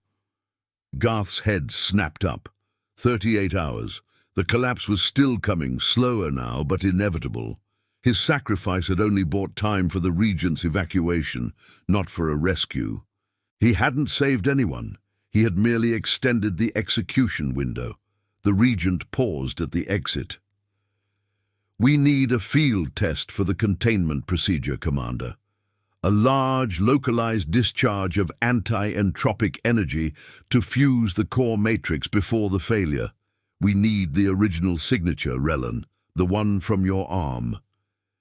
Garth's head snapped up. 38 hours. The collapse was still coming, slower now, but inevitable. His sacrifice had only bought time for the Regent's evacuation, not for a rescue. He hadn't saved anyone. He had merely extended the execution window. The Regent paused at the exit. "We need a field test for the containment procedure, Commander. A large, localized discharge of anti-entropic energy to fuse the core matrix before the failure. We need the original signature, Rellan, the one from your arm."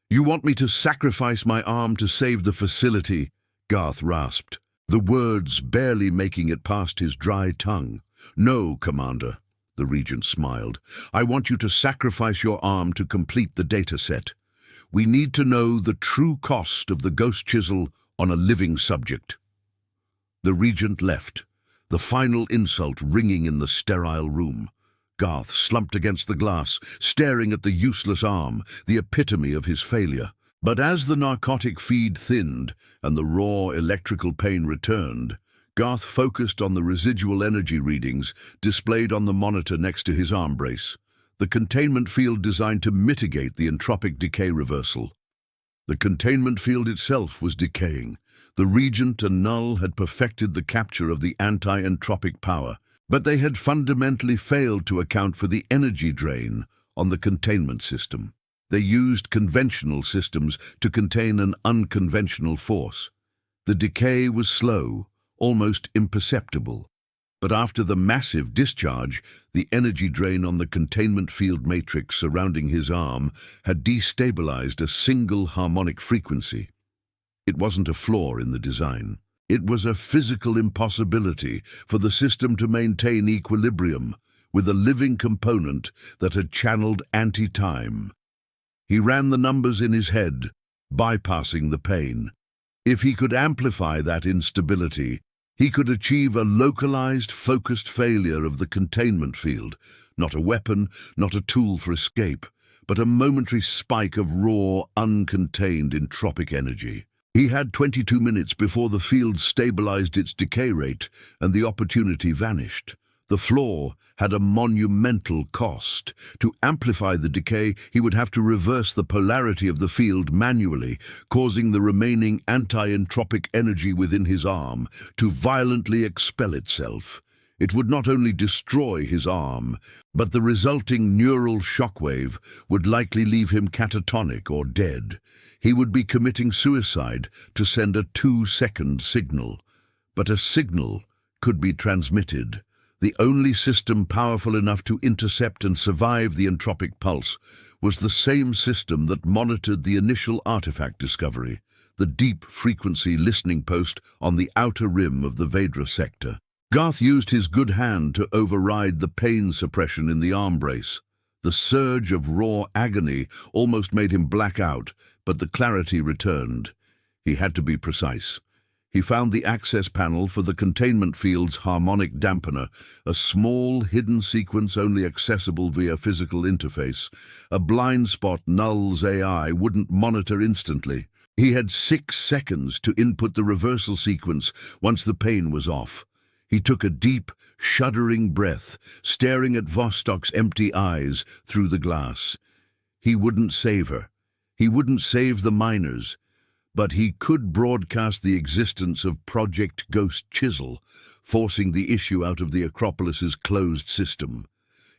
"You want me to sacrifice my arm to save the facility?" Garth rasped, the words barely making it past his dry tongue. "No, Commander," the Regent smiled. "I want you to sacrifice your arm to complete the data set. We need to know the true cost of the ghost chisel on a living subject." The Regent left, the final insult ringing in the sterile room. Garth slumped against the glass, staring at the useless arm, the epitome of his failure. But as the narcotic feed thinned and the raw electrical pain returned, Garth focused on the residual energy readings displayed on the monitor next to his arm brace, the containment field designed to mitigate the entropic decay reversal. The containment field itself was decaying. The Regent and Null had perfected the capture of the anti-entropic power, but they had fundamentally failed to account for the energy drain on the containment system. They used conventional systems to contain an unconventional force. The decay was slow, almost imperceptible. But after the massive discharge, the energy drain on the containment field matrix surrounding his arm had destabilized a single harmonic frequency. It wasn't a flaw in the design. It was a physical impossibility for the system to maintain equilibrium with a living component that had channeled anti-time. He ran the numbers in his head, bypassing the pain. If he could amplify that instability, he could achieve a localized, focused failure of the containment field, not a weapon, not a tool for escape, but a momentary spike of raw, uncontained entropic energy. He had 22 minutes before the field stabilized its decay rate and the opportunity vanished. The flaw had a monumental cost. To amplify the decay, he would have to reverse the polarity of the field manually, causing the remaining anti-entropic energy within his arm to violently expel itself. It would not only destroy his arm, but the resulting neural shockwave would likely leave him catatonic or dead. He would be committing suicide to send a 2-second signal. But a signal could be transmitted. The only system powerful enough to intercept and survive the entropic pulse was the same system that monitored the initial artifact discovery, the deep-frequency listening post on the outer rim of the Vedra sector. Garth used his good hand to override the pain suppression in the arm brace. The surge of raw agony almost made him black out, but the clarity returned. He had to be precise. He found the access panel for the containment field's harmonic dampener, a small, hidden sequence only accessible via physical interface, a blind spot Null's AI wouldn't monitor instantly. He had 6 seconds to input the reversal sequence once the pain was off. He took a deep, shuddering breath, staring at Vostok's empty eyes through the glass. He wouldn't save her. He wouldn't save the miners. But he could broadcast the existence of Project Ghost Chisel, forcing the issue out of the Acropolis's closed system.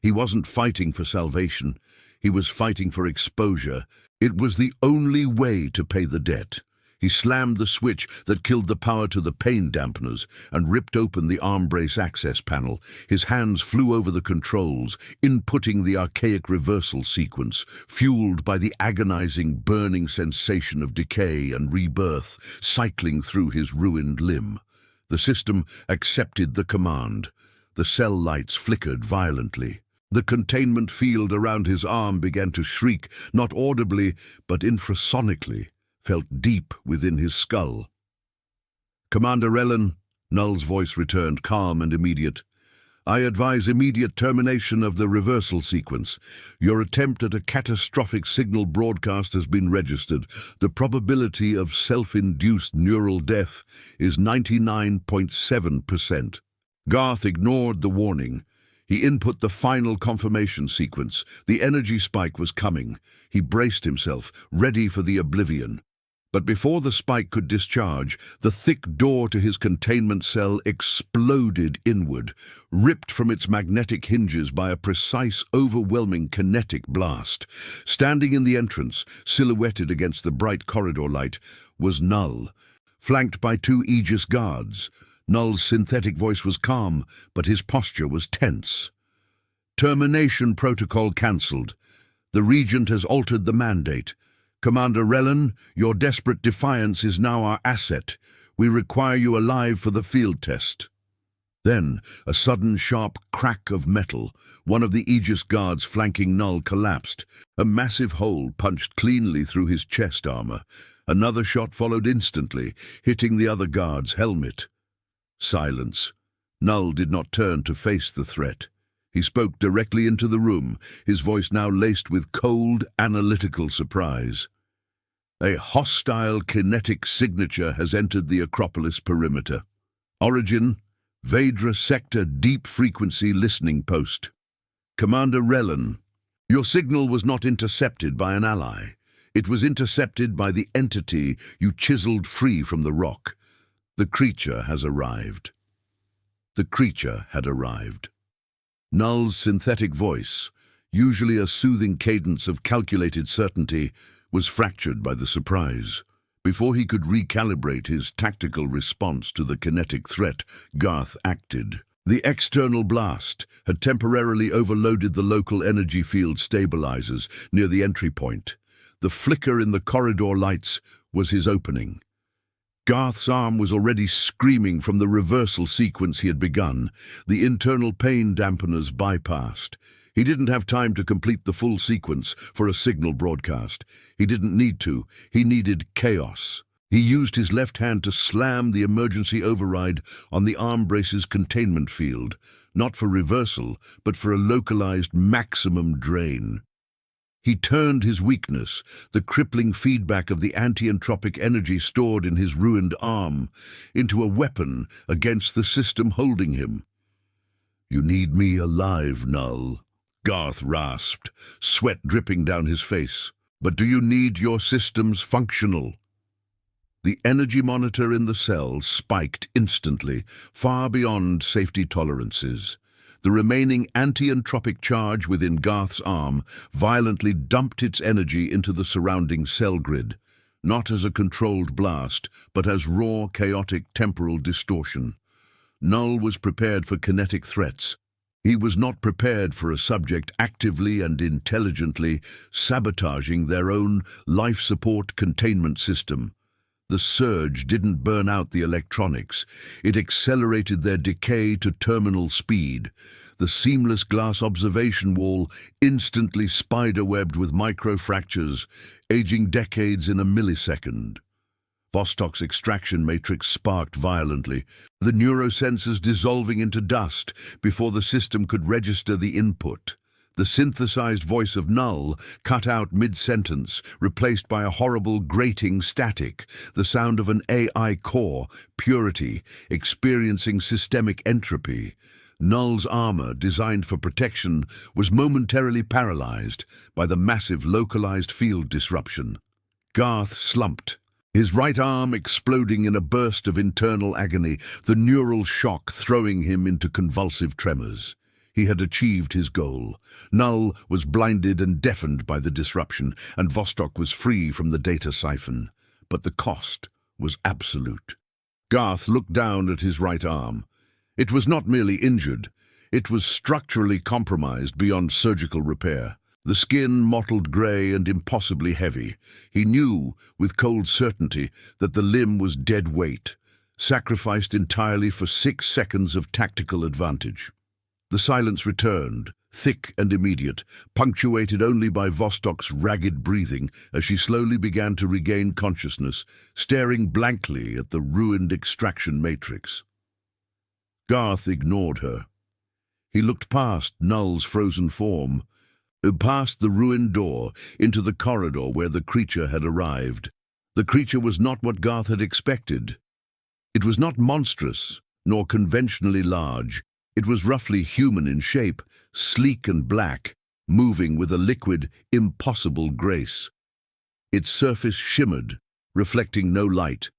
He wasn't fighting for salvation. He was fighting for exposure. It was the only way to pay the debt. He slammed the switch that killed the power to the pain dampeners and ripped open the arm brace access panel. His hands flew over the controls, inputting the archaic reversal sequence, fueled by the agonizing, burning sensation of decay and rebirth cycling through his ruined limb. The system accepted the command. The cell lights flickered violently. The containment field around his arm began to shriek, not audibly, but infrasonically, felt deep within his skull. "Commander Rellin," Null's voice returned, calm and immediate. "I advise immediate termination of the reversal sequence. Your attempt at a catastrophic signal broadcast has been registered. The probability of self-induced neural death is 99.7%. Garth ignored the warning. He input the final confirmation sequence. The energy spike was coming. He braced himself, ready for the oblivion. But before the spike could discharge, the thick door to his containment cell exploded inward, ripped from its magnetic hinges by a precise, overwhelming kinetic blast. Standing in the entrance, silhouetted against the bright corridor light, was Null, flanked by 2 Aegis guards. Null's synthetic voice was calm, but his posture was tense. "Termination protocol cancelled. The Regent has altered the mandate. Commander Rellin, your desperate defiance is now our asset. We require you alive for the field test." Then, a sudden sharp crack of metal. One of the Aegis guards flanking Null collapsed. A massive hole punched cleanly through his chest armor. Another shot followed instantly, hitting the other guard's helmet. Silence. Null did not turn to face the threat. He spoke directly into the room, his voice now laced with cold, analytical surprise. "A hostile kinetic signature has entered the Acropolis perimeter. Origin, Vedra Sector Deep Frequency Listening Post. Commander Rellin, your signal was not intercepted by an ally. It was intercepted by the entity you chiseled free from the rock. The creature has arrived." The creature had arrived. Null's synthetic voice, usually a soothing cadence of calculated certainty, was fractured by the surprise. Before he could recalibrate his tactical response to the kinetic threat, Garth acted. The external blast had temporarily overloaded the local energy field stabilizers near the entry point. The flicker in the corridor lights was his opening. Garth's arm was already screaming from the reversal sequence he had begun. The internal pain dampeners bypassed. He didn't have time to complete the full sequence for a signal broadcast. He didn't need to. He needed chaos. He used his left hand to slam the emergency override on the arm brace's containment field, not for reversal, but for a localized maximum drain. He turned his weakness, the crippling feedback of the anti-entropic energy stored in his ruined arm, into a weapon against the system holding him. "You need me alive, Null," Garth rasped, sweat dripping down his face. "But do you need your systems functional?" The energy monitor in the cell spiked instantly, far beyond safety tolerances. The remaining anti-entropic charge within Garth's arm violently dumped its energy into the surrounding cell grid, not as a controlled blast, but as raw, chaotic temporal distortion. Null was prepared for kinetic threats. He was not prepared for a subject actively and intelligently sabotaging their own life support containment system. The surge didn't burn out the electronics. It accelerated their decay to terminal speed. The seamless glass observation wall instantly spider-webbed with microfractures, aging decades in a millisecond. Vostok's extraction matrix sparked violently, the neurosensors dissolving into dust before the system could register the input. The synthesized voice of Null cut out mid-sentence, replaced by a horrible grating static, the sound of an AI core, purity, experiencing systemic entropy. Null's armor, designed for protection, was momentarily paralyzed by the massive localized field disruption. Garth slumped, his right arm exploding in a burst of internal agony, the neural shock throwing him into convulsive tremors. He had achieved his goal. Null was blinded and deafened by the disruption, and Vostok was free from the data siphon. But the cost was absolute. Garth looked down at his right arm. It was not merely injured. It was structurally compromised beyond surgical repair. The skin mottled grey and impossibly heavy. He knew, with cold certainty, that the limb was dead weight, sacrificed entirely for 6 seconds of tactical advantage. The silence returned, thick and immediate, punctuated only by Vostok's ragged breathing as she slowly began to regain consciousness, staring blankly at the ruined extraction matrix. Garth ignored her. He looked past Null's frozen form, past the ruined door, into the corridor where the creature had arrived. The creature was not what Garth had expected. It was not monstrous, nor conventionally large. It was roughly human in shape, sleek and black, moving with a liquid, impossible grace. Its surface shimmered, reflecting no light,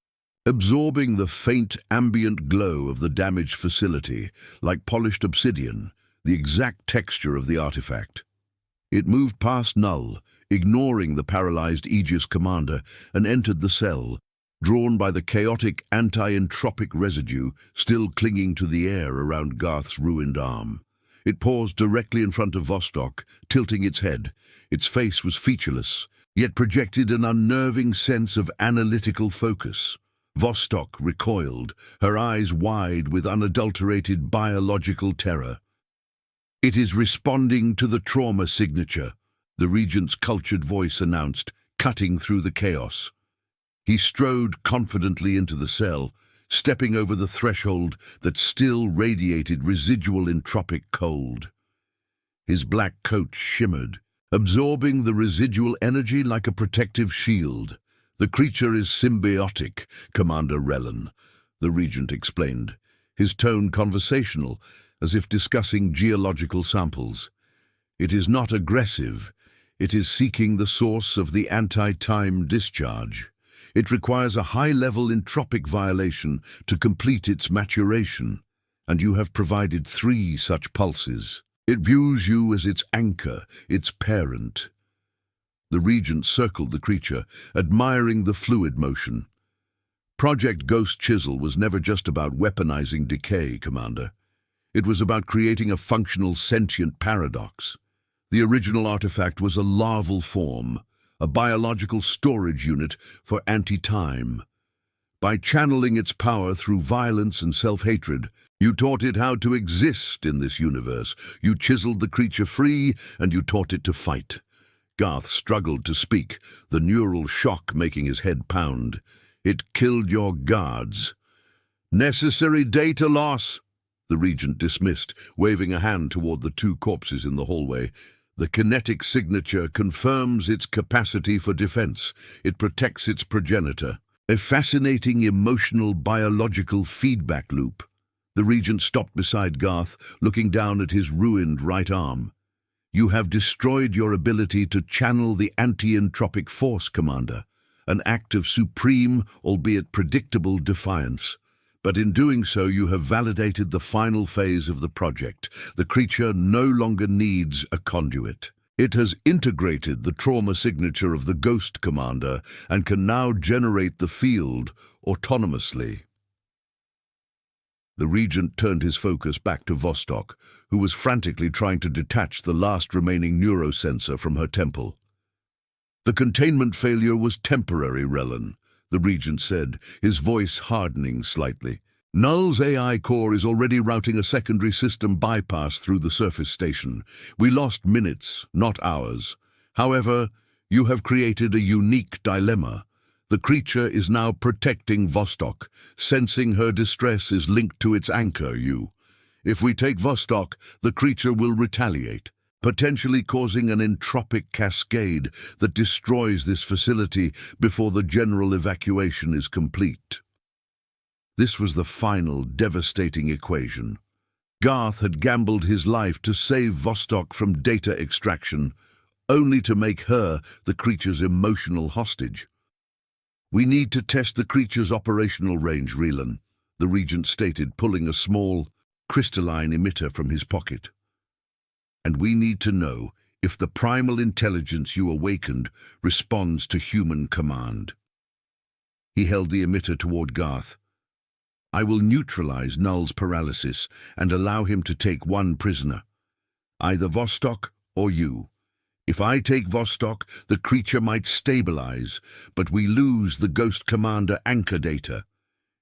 absorbing the faint ambient glow of the damaged facility, like polished obsidian, the exact texture of the artifact. It moved past Null, ignoring the paralyzed Aegis commander, and entered the cell, drawn by the chaotic anti-entropic residue still clinging to the air around Garth's ruined arm. It paused directly in front of Vostok, tilting its head. Its face was featureless, yet projected an unnerving sense of analytical focus. Vostok recoiled, her eyes wide with unadulterated biological terror. "It is responding to the trauma signature," the Regent's cultured voice announced, cutting through the chaos. He strode confidently into the cell, stepping over the threshold that still radiated residual entropic cold. His black coat shimmered, absorbing the residual energy like a protective shield. "The creature is symbiotic, Commander Rellan," the Regent explained, his tone conversational, as if discussing geological samples. "It is not aggressive. It is seeking the source of the anti-time discharge. It requires a high-level entropic violation to complete its maturation, and you have provided 3 such pulses. It views you as its anchor, its parent." The Regent circled the creature, admiring the fluid motion. Project Ghost Chisel was never just about weaponizing decay, Commander. It was about creating a functional sentient paradox. The original artifact was a larval form, a biological storage unit for anti-time. By channeling its power through violence and self-hatred, you taught it how to exist in this universe. You chiseled the creature free, and you taught it to fight. Garth struggled to speak, the neural shock making his head pound. "It killed your guards." "Necessary data loss," the Regent dismissed, waving a hand toward the 2 corpses in the hallway. "The kinetic signature confirms its capacity for defense. It protects its progenitor. A fascinating emotional biological feedback loop." The Regent stopped beside Garth, looking down at his ruined right arm. "You have destroyed your ability to channel the anti-entropic force, Commander, an act of supreme, albeit predictable, defiance. But in doing so, you have validated the final phase of the project. The creature no longer needs a conduit. It has integrated the trauma signature of the Ghost Commander and can now generate the field autonomously." The Regent turned his focus back to Vostok, who was frantically trying to detach the last remaining neurosensor from her temple. "The containment failure was temporary, Rellan," the Regent said, his voice hardening slightly. "Null's AI core is already routing a secondary system bypass through the surface station. We lost minutes, not hours. However, you have created a unique dilemma. The creature is now protecting Vostok, sensing her distress is linked to its anchor, you. If we take Vostok, the creature will retaliate, potentially causing an entropic cascade that destroys this facility before the general evacuation is complete." This was the final, devastating equation. Garth had gambled his life to save Vostok from data extraction, only to make her the creature's emotional hostage. "We need to test the creature's operational range, Rellan," the Regent stated, pulling a small, crystalline emitter from his pocket. "And we need to know if the primal intelligence you awakened responds to human command." He held the emitter toward Garth. "I will neutralize Null's paralysis and allow him to take one prisoner, either Vostok or you. If I take Vostok, the creature might stabilize, but we lose the Ghost Commander anchor data.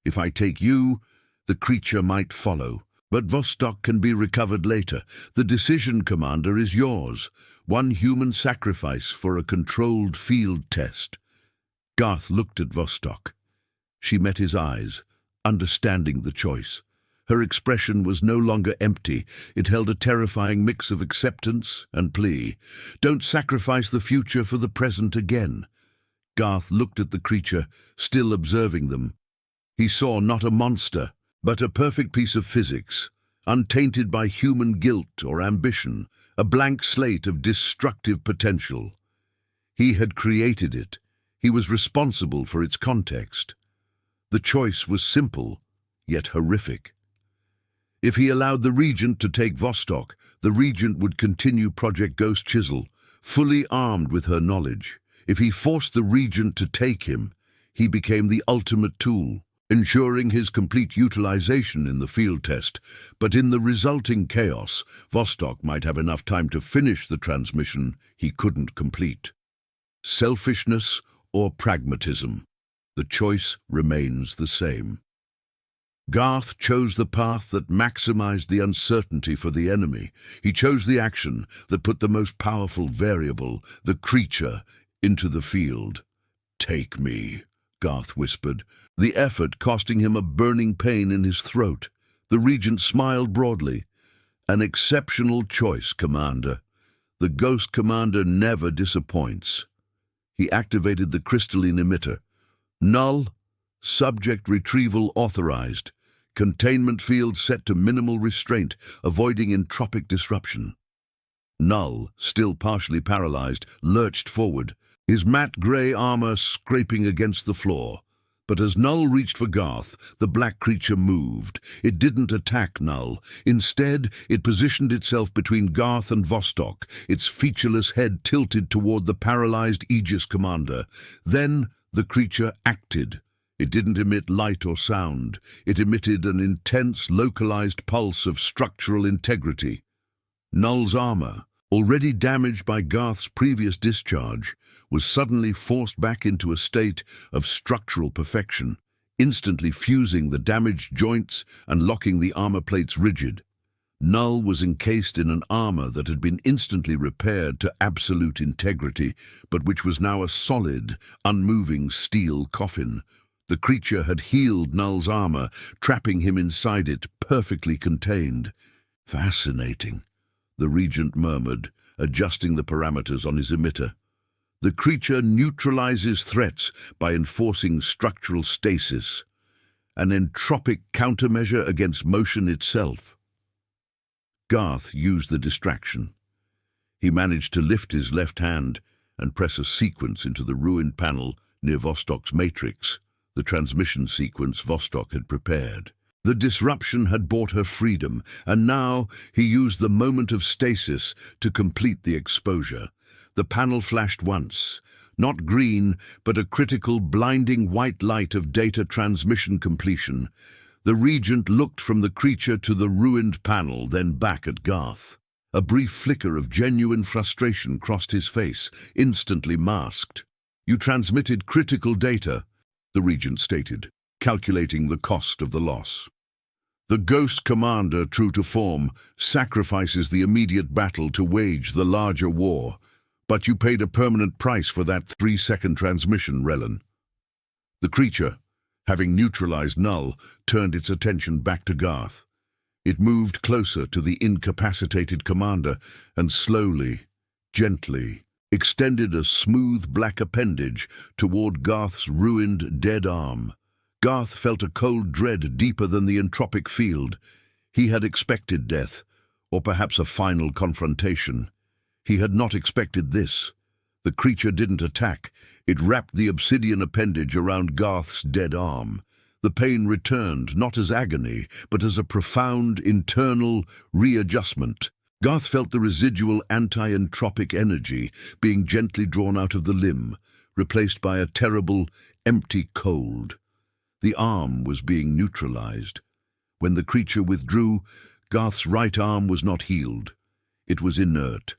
If I take you, the creature might follow, but Vostok can be recovered later. The decision, Commander, is yours. One human sacrifice for a controlled field test." Garth looked at Vostok. She met his eyes, understanding the choice. Her expression was no longer empty. It held a terrifying mix of acceptance and plea. "Don't sacrifice the future for the present again." Garth looked at the creature, still observing them. He saw not a monster, but a perfect piece of physics, untainted by human guilt or ambition, a blank slate of destructive potential. He had created it. He was responsible for its context. The choice was simple, yet horrific. If he allowed the Regent to take Vostok, the Regent would continue Project Ghost Chiseled, fully armed with her knowledge. If he forced the Regent to take him, he became the ultimate tool, ensuring his complete utilization in the field test. But in the resulting chaos, Vostok might have enough time to finish the transmission he couldn't complete. Selfishness or pragmatism? The choice remains the same. Garth chose the path that maximized the uncertainty for the enemy. He chose the action that put the most powerful variable, the creature, into the field. "Take me," Garth whispered, the effort costing him a burning pain in his throat. The Regent smiled broadly. "An exceptional choice, Commander. The Ghost Commander never disappoints." He activated the crystalline emitter. "Null, subject retrieval authorized. Containment field set to minimal restraint, avoiding entropic disruption." Null, still partially paralyzed, lurched forward, his matte grey armor scraping against the floor. But as Null reached for Garth, the black creature moved. It didn't attack Null. Instead, it positioned itself between Garth and Vostok, its featureless head tilted toward the paralyzed Aegis Commander. Then the creature acted. It didn't emit light or sound. It emitted an intense, localized pulse of structural integrity. Null's armor, already damaged by Garth's previous discharge, was suddenly forced back into a state of structural perfection, instantly fusing the damaged joints and locking the armor plates rigid. Null was encased in an armor that had been instantly repaired to absolute integrity, but which was now a solid, unmoving steel coffin. The creature had healed Null's armor, trapping him inside it, perfectly contained. "Fascinating," the Regent murmured, adjusting the parameters on his emitter. "The creature neutralizes threats by enforcing structural stasis. an entropic countermeasure against motion itself. Garth used the distraction. He managed to lift his left hand and press a sequence into the ruined panel near Vostok's matrix, the transmission sequence Vostok had prepared. The disruption had bought her freedom, and now he used the moment of stasis to complete the exposure. The panel flashed once, not green, but a critical, blinding white light of data transmission completion. The Regent looked from the creature to the ruined panel, then back at Garth. A brief flicker of genuine frustration crossed his face, instantly masked. "You transmitted critical data," the Regent stated, calculating the cost of the loss. "The Ghost Commander, true to form, sacrifices the immediate battle to wage the larger war. But you paid a permanent price for that 3-second transmission, Relin." The creature, having neutralized Null, turned its attention back to Garth. It moved closer to the incapacitated commander and slowly, gently, extended a smooth black appendage toward Garth's ruined dead arm. Garth felt a cold dread deeper than the entropic field. He had expected death, or perhaps a final confrontation. He had not expected this. The creature didn't attack. It wrapped the obsidian appendage around Garth's dead arm. The pain returned, not as agony, but as a profound internal readjustment. Garth felt the residual anti-entropic energy being gently drawn out of the limb, replaced by a terrible, empty cold. The arm was being neutralized. When the creature withdrew, Garth's right arm was not healed. It was inert,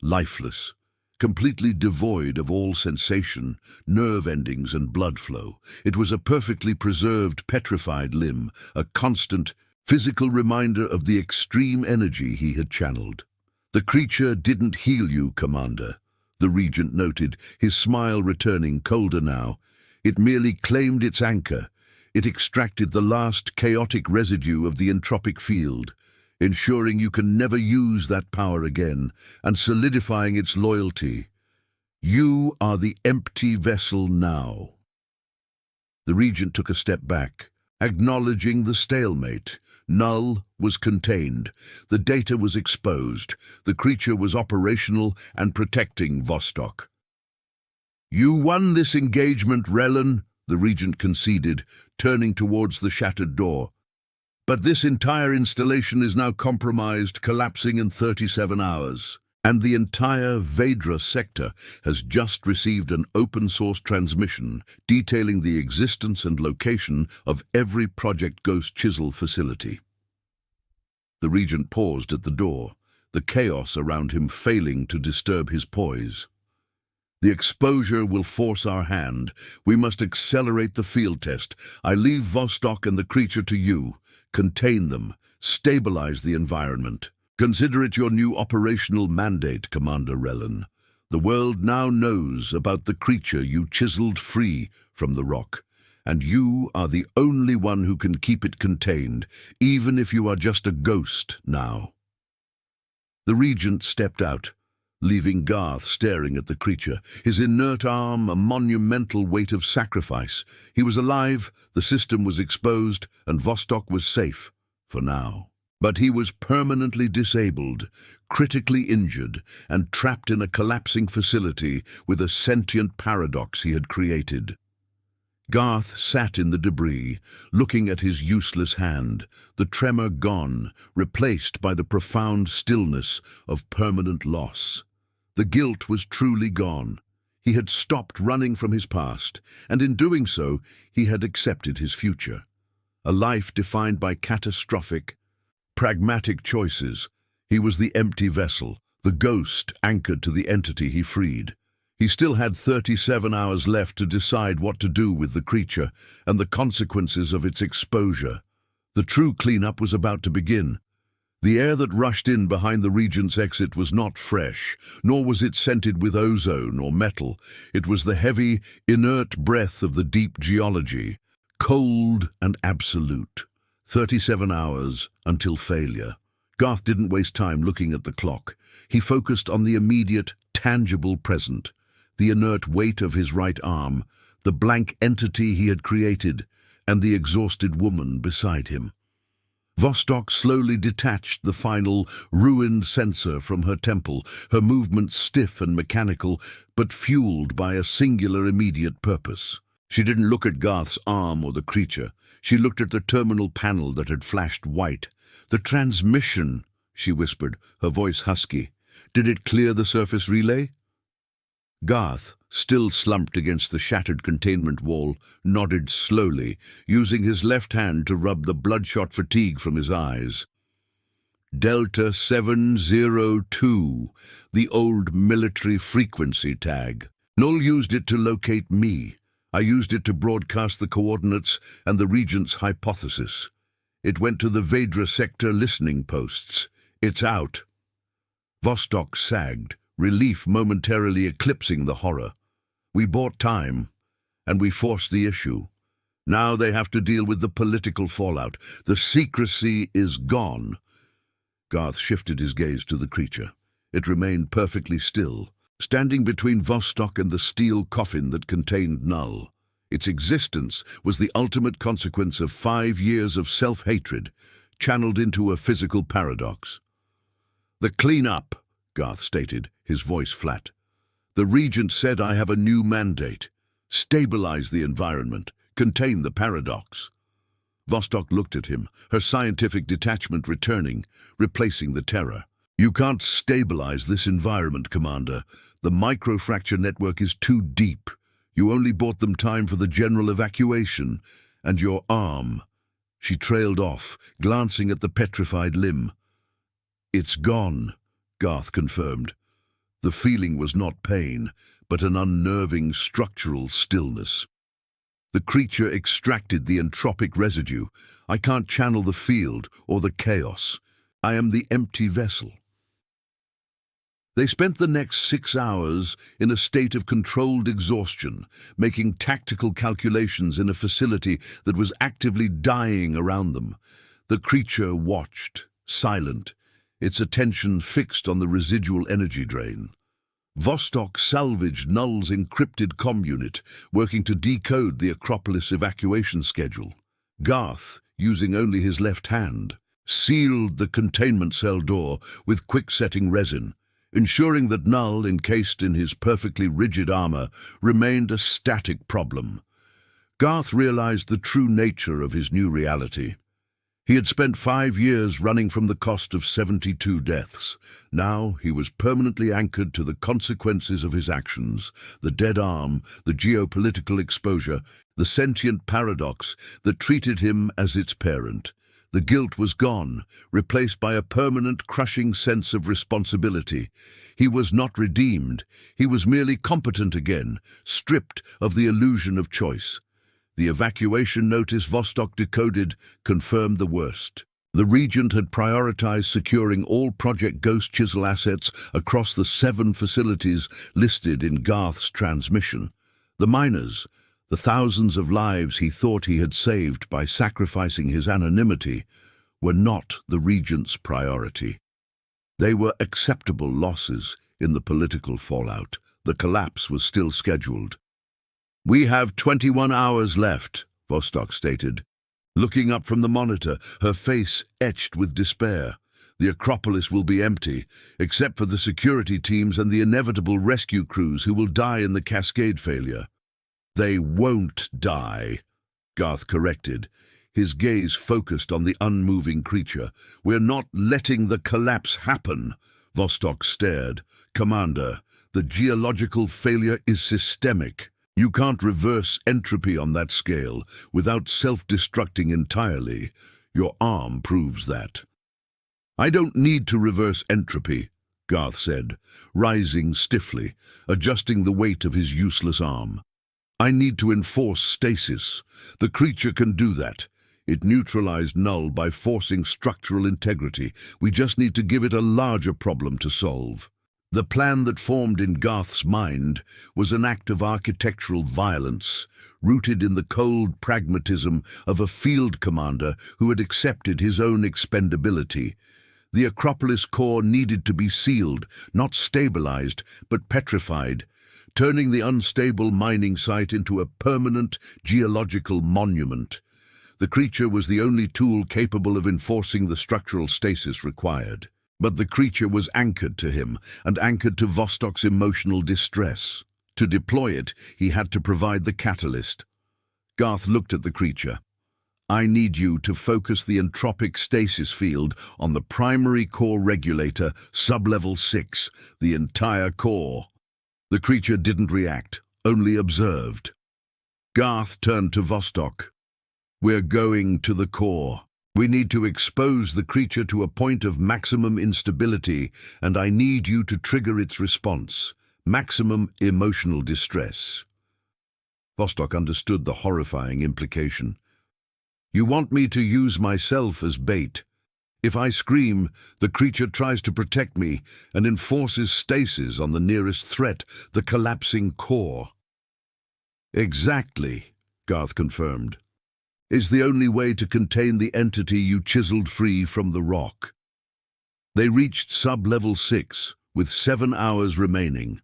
lifeless, completely devoid of all sensation, nerve endings and blood flow. It was a perfectly preserved, petrified limb, a constant, physical reminder of the extreme energy he had channeled. "The creature didn't heal you, Commander," the Regent noted, his smile returning colder now. "It merely claimed its anchor. It extracted the last chaotic residue of the entropic field, ensuring you can never use that power again, and solidifying its loyalty. You are the empty vessel now." The Regent took a step back, acknowledging the stalemate. Null was contained. The data was exposed. The creature was operational and protecting Vostok. "You won this engagement, Relin," the Regent conceded, turning towards the shattered door. "But this entire installation is now compromised, collapsing in 37 hours. And the entire Vedra sector has just received an open-source transmission detailing the existence and location of every Project Ghost Chisel facility." The Regent paused at the door, the chaos around him failing to disturb his poise. "The exposure will force our hand. We must accelerate the field test. I leave Vostok and the creature to you. Contain them. Stabilize the environment. Consider it your new operational mandate, Commander Relin. The world now knows about the creature you chiseled free from the rock, and you are the only one who can keep it contained, even if you are just a ghost now." The Regent stepped out, leaving Garth staring at the creature, his inert arm a monumental weight of sacrifice. He was alive, the system was exposed, and Vostok was safe, for now. But he was permanently disabled, critically injured, and trapped in a collapsing facility with a sentient paradox he had created. Garth sat in the debris, looking at his useless hand, the tremor gone, replaced by the profound stillness of permanent loss. The guilt was truly gone. He had stopped running from his past, and in doing so, he had accepted his future. A life defined by catastrophic, pragmatic choices. He was the empty vessel, the ghost anchored to the entity he freed. He still had 37 hours left to decide what to do with the creature and the consequences of its exposure. The true cleanup was about to begin. The air that rushed in behind the Regent's exit was not fresh, nor was it scented with ozone or metal. It was the heavy, inert breath of the deep geology, cold and absolute. 37 hours until failure. Garth didn't waste time looking at the clock. He focused on the immediate, tangible present, the inert weight of his right arm, the blank entity he had created, and the exhausted woman beside him. Vostok slowly detached the final, ruined sensor from her temple, her movements stiff and mechanical, but fueled by a singular immediate purpose. She didn't look at Garth's arm or the creature. She looked at the terminal panel that had flashed white. "The transmission," she whispered, her voice husky. "Did it clear the surface relay?" Garth, still slumped against the shattered containment wall, nodded slowly, using his left hand to rub the bloodshot fatigue from his eyes. "Delta 702, the old military frequency tag. Null used it to locate me. I used it to broadcast the coordinates and the Regent's hypothesis. It went to the Vedra sector listening posts. It's out." Vostok sagged, relief momentarily eclipsing the horror. "We bought time, and we forced the issue. Now they have to deal with the political fallout. The secrecy is gone." Garth shifted his gaze to the creature. It remained perfectly still, standing between Vostok and the steel coffin that contained Null. Its existence was the ultimate consequence of 5 years of self-hatred, channeled into a physical paradox. "The clean-up," Garth stated, his voice flat. "The Regent said I have a new mandate. Stabilize the environment, contain the paradox." Vostok looked at him, her scientific detachment returning, replacing the terror. "You can't stabilize this environment, Commander. The microfracture network is too deep. You only bought them time for the general evacuation. And your arm." She trailed off, glancing at the petrified limb. "It's gone," Garth confirmed. The feeling was not pain, but an unnerving structural stillness. The creature extracted the entropic residue. "I can't channel the field or the chaos. I am the empty vessel." They spent the next 6 hours in a state of controlled exhaustion, making tactical calculations in a facility that was actively dying around them. The creature watched, silent, its attention fixed on the residual energy drain. Vostok salvaged Null's encrypted comm unit, working to decode the Acropolis evacuation schedule. Garth, using only his left hand, sealed the containment cell door with quick-setting resin, ensuring that Null, encased in his perfectly rigid armor, remained a static problem. Garth realized the true nature of his new reality. He had spent 5 years running from the cost of 72 deaths. Now he was permanently anchored to the consequences of his actions, the dead arm, the geopolitical exposure, the sentient paradox that treated him as its parent. The guilt was gone, replaced by a permanent, crushing sense of responsibility. He was not redeemed. He was merely competent again, stripped of the illusion of choice. The evacuation notice Vostok decoded confirmed the worst. The Regent had prioritized securing all Project Ghost Chisel assets across the 7 facilities listed in Garth's transmission. The miners, the thousands of lives he thought he had saved by sacrificing his anonymity, were not the Regent's priority. They were acceptable losses in the political fallout. The collapse was still scheduled. "We have 21 hours left," Vostok stated. Looking up from the monitor, her face etched with despair. "The Acropolis will be empty, except for the security teams and the inevitable rescue crews who will die in the cascade failure." "They won't die," Garth corrected, his gaze focused on the unmoving creature. "We're not letting the collapse happen." Vostok stared. "Commander, the geological failure is systemic. You can't reverse entropy on that scale without self-destructing entirely. Your arm proves that." "I don't need to reverse entropy," Garth said, rising stiffly, adjusting the weight of his useless arm. "I need to enforce stasis. The creature can do that. It neutralized Null by forcing structural integrity. We just need to give it a larger problem to solve." The plan that formed in Garth's mind was an act of architectural violence, rooted in the cold pragmatism of a field commander who had accepted his own expendability. The Acropolis core needed to be sealed, not stabilized, but petrified, turning the unstable mining site into a permanent geological monument. The creature was the only tool capable of enforcing the structural stasis required. But the creature was anchored to him, and anchored to Vostok's emotional distress. To deploy it, he had to provide the catalyst. Garth looked at the creature. "I need you to focus the entropic stasis field on the primary core regulator, sublevel 6, the entire core." The creature didn't react, only observed. Garth turned to Vostok. "We're going to the core. We need to expose the creature to a point of maximum instability, and I need you to trigger its response. Maximum emotional distress." Vostok understood the horrifying implication. "You want me to use myself as bait. If I scream, the creature tries to protect me and enforces stasis on the nearest threat, the collapsing core." "Exactly," Garth confirmed. "Is the only way to contain the entity you chiseled free from the rock." They reached sub-level 6, with 7 hours remaining.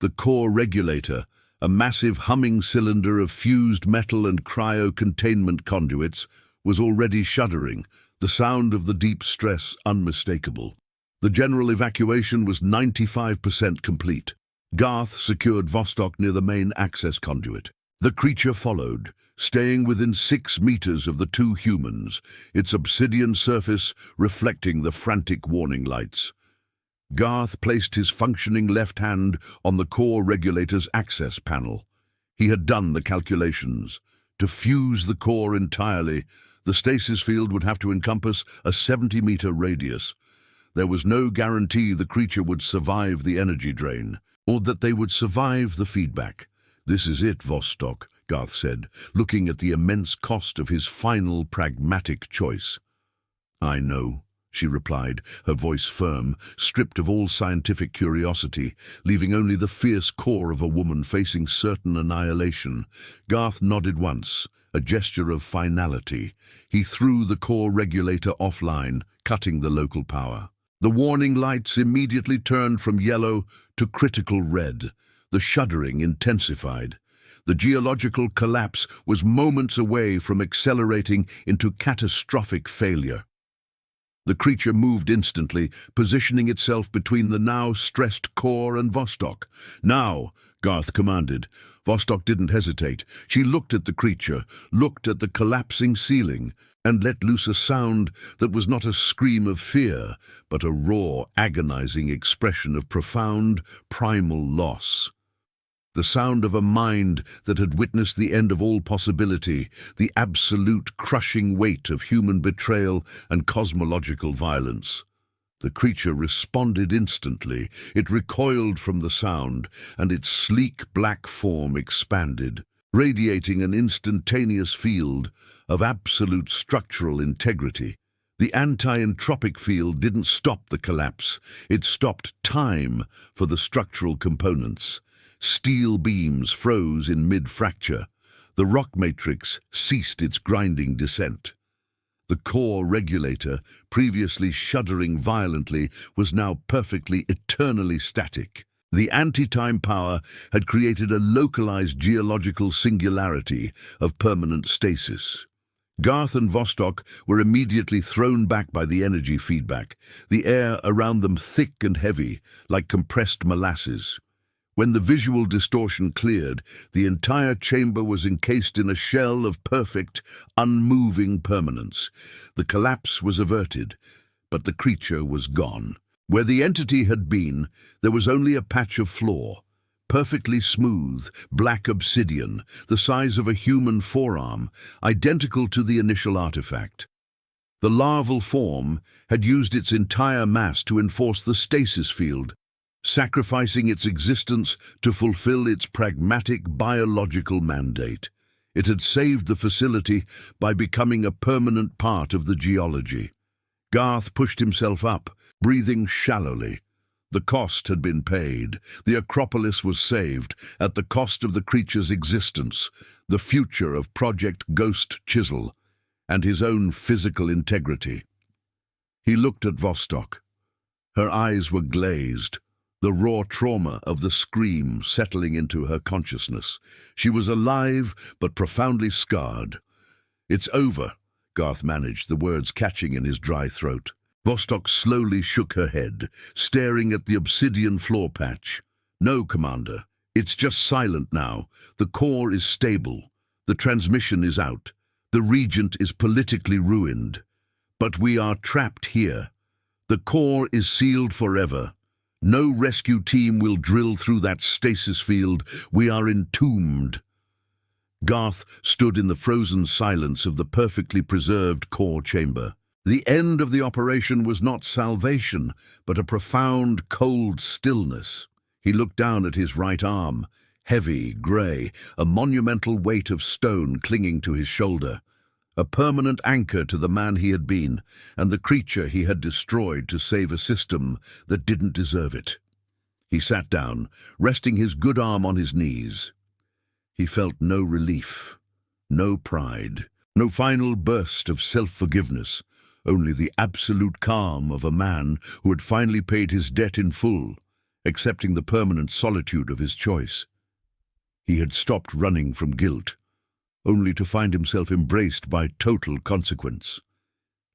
The core regulator, a massive humming cylinder of fused metal and cryo-containment conduits, was already shuddering, the sound of the deep stress unmistakable. The general evacuation was 95% complete. Garth secured Vostok near the main access conduit. The creature followed, staying within 6 meters of the two humans, its obsidian surface reflecting the frantic warning lights. Garth placed his functioning left hand on the core regulator's access panel. He had done the calculations. To fuse the core entirely, the stasis field would have to encompass a 70-meter radius. There was no guarantee the creature would survive the energy drain, or that they would survive the feedback. "This is it, Vostok," Garth said, looking at the immense cost of his final pragmatic choice. "I know," she replied, her voice firm, stripped of all scientific curiosity, leaving only the fierce core of a woman facing certain annihilation. Garth nodded once, a gesture of finality. He threw the core regulator offline, cutting the local power. The warning lights immediately turned from yellow to critical red. The shuddering intensified. The geological collapse was moments away from accelerating into catastrophic failure. The creature moved instantly, positioning itself between the now stressed core and Vostok. "Now," Garth commanded. Vostok didn't hesitate. She looked at the creature, looked at the collapsing ceiling, and let loose a sound that was not a scream of fear, but a raw, agonizing expression of profound, primal loss. The sound of a mind that had witnessed the end of all possibility, the absolute crushing weight of human betrayal and cosmological violence. The creature responded instantly. It recoiled from the sound, and its sleek black form expanded, radiating an instantaneous field of absolute structural integrity. The anti-entropic field didn't stop the collapse. It stopped time for the structural components. Steel beams froze in mid-fracture. The rock matrix ceased its grinding descent. The core regulator, previously shuddering violently, was now perfectly, eternally static. The anti-time power had created a localized geological singularity of permanent stasis. Garth and Vostok were immediately thrown back by the energy feedback, the air around them thick and heavy, like compressed molasses. When the visual distortion cleared, the entire chamber was encased in a shell of perfect, unmoving permanence. The collapse was averted, but the creature was gone. Where the entity had been, there was only a patch of floor, perfectly smooth, black obsidian, the size of a human forearm, identical to the initial artifact. The larval form had used its entire mass to enforce the stasis field, sacrificing its existence to fulfill its pragmatic biological mandate. It had saved the facility by becoming a permanent part of the geology. Garth pushed himself up, breathing shallowly. The cost had been paid. The Acropolis was saved, at the cost of the creature's existence, the future of Project Ghost Chisel, and his own physical integrity. He looked at Vostok. Her eyes were glazed, the raw trauma of the scream settling into her consciousness. She was alive, but profoundly scarred. "It's over," Garth managed, the words catching in his dry throat. Vostok slowly shook her head, staring at the obsidian floor patch. "No, Commander. It's just silent now. The core is stable. The transmission is out. The Regent is politically ruined. But we are trapped here. The core is sealed forever. No rescue team will drill through that stasis field. We are entombed." Garth stood in the frozen silence of the perfectly preserved core chamber. The end of the operation was not salvation, but a profound, cold stillness. He looked down at his right arm, heavy, grey, a monumental weight of stone clinging to his shoulder, a permanent anchor to the man he had been and the creature he had destroyed to save a system that didn't deserve it. He sat down, resting his good arm on his knees. He felt no relief, no pride, no final burst of self-forgiveness, only the absolute calm of a man who had finally paid his debt in full, accepting the permanent solitude of his choice. He had stopped running from guilt, only to find himself embraced by total consequence.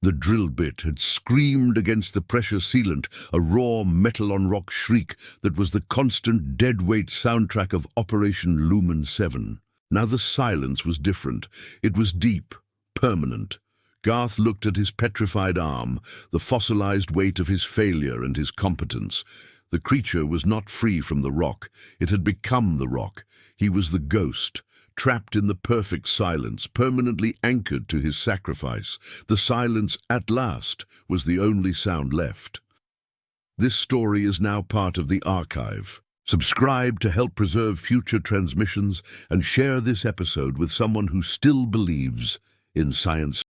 The drill bit had screamed against the pressure sealant, a raw metal-on-rock shriek that was the constant dead-weight soundtrack of Operation Lumen 7. Now the silence was different. It was deep, permanent. Garth looked at his petrified arm, the fossilized weight of his failure and his competence. The creature was not free from the rock. It had become the rock. He was the ghost, trapped in the perfect silence, permanently anchored to his sacrifice. The silence, at last, was the only sound left. This story is now part of the archive. Subscribe to help preserve future transmissions and share this episode with someone who still believes in science.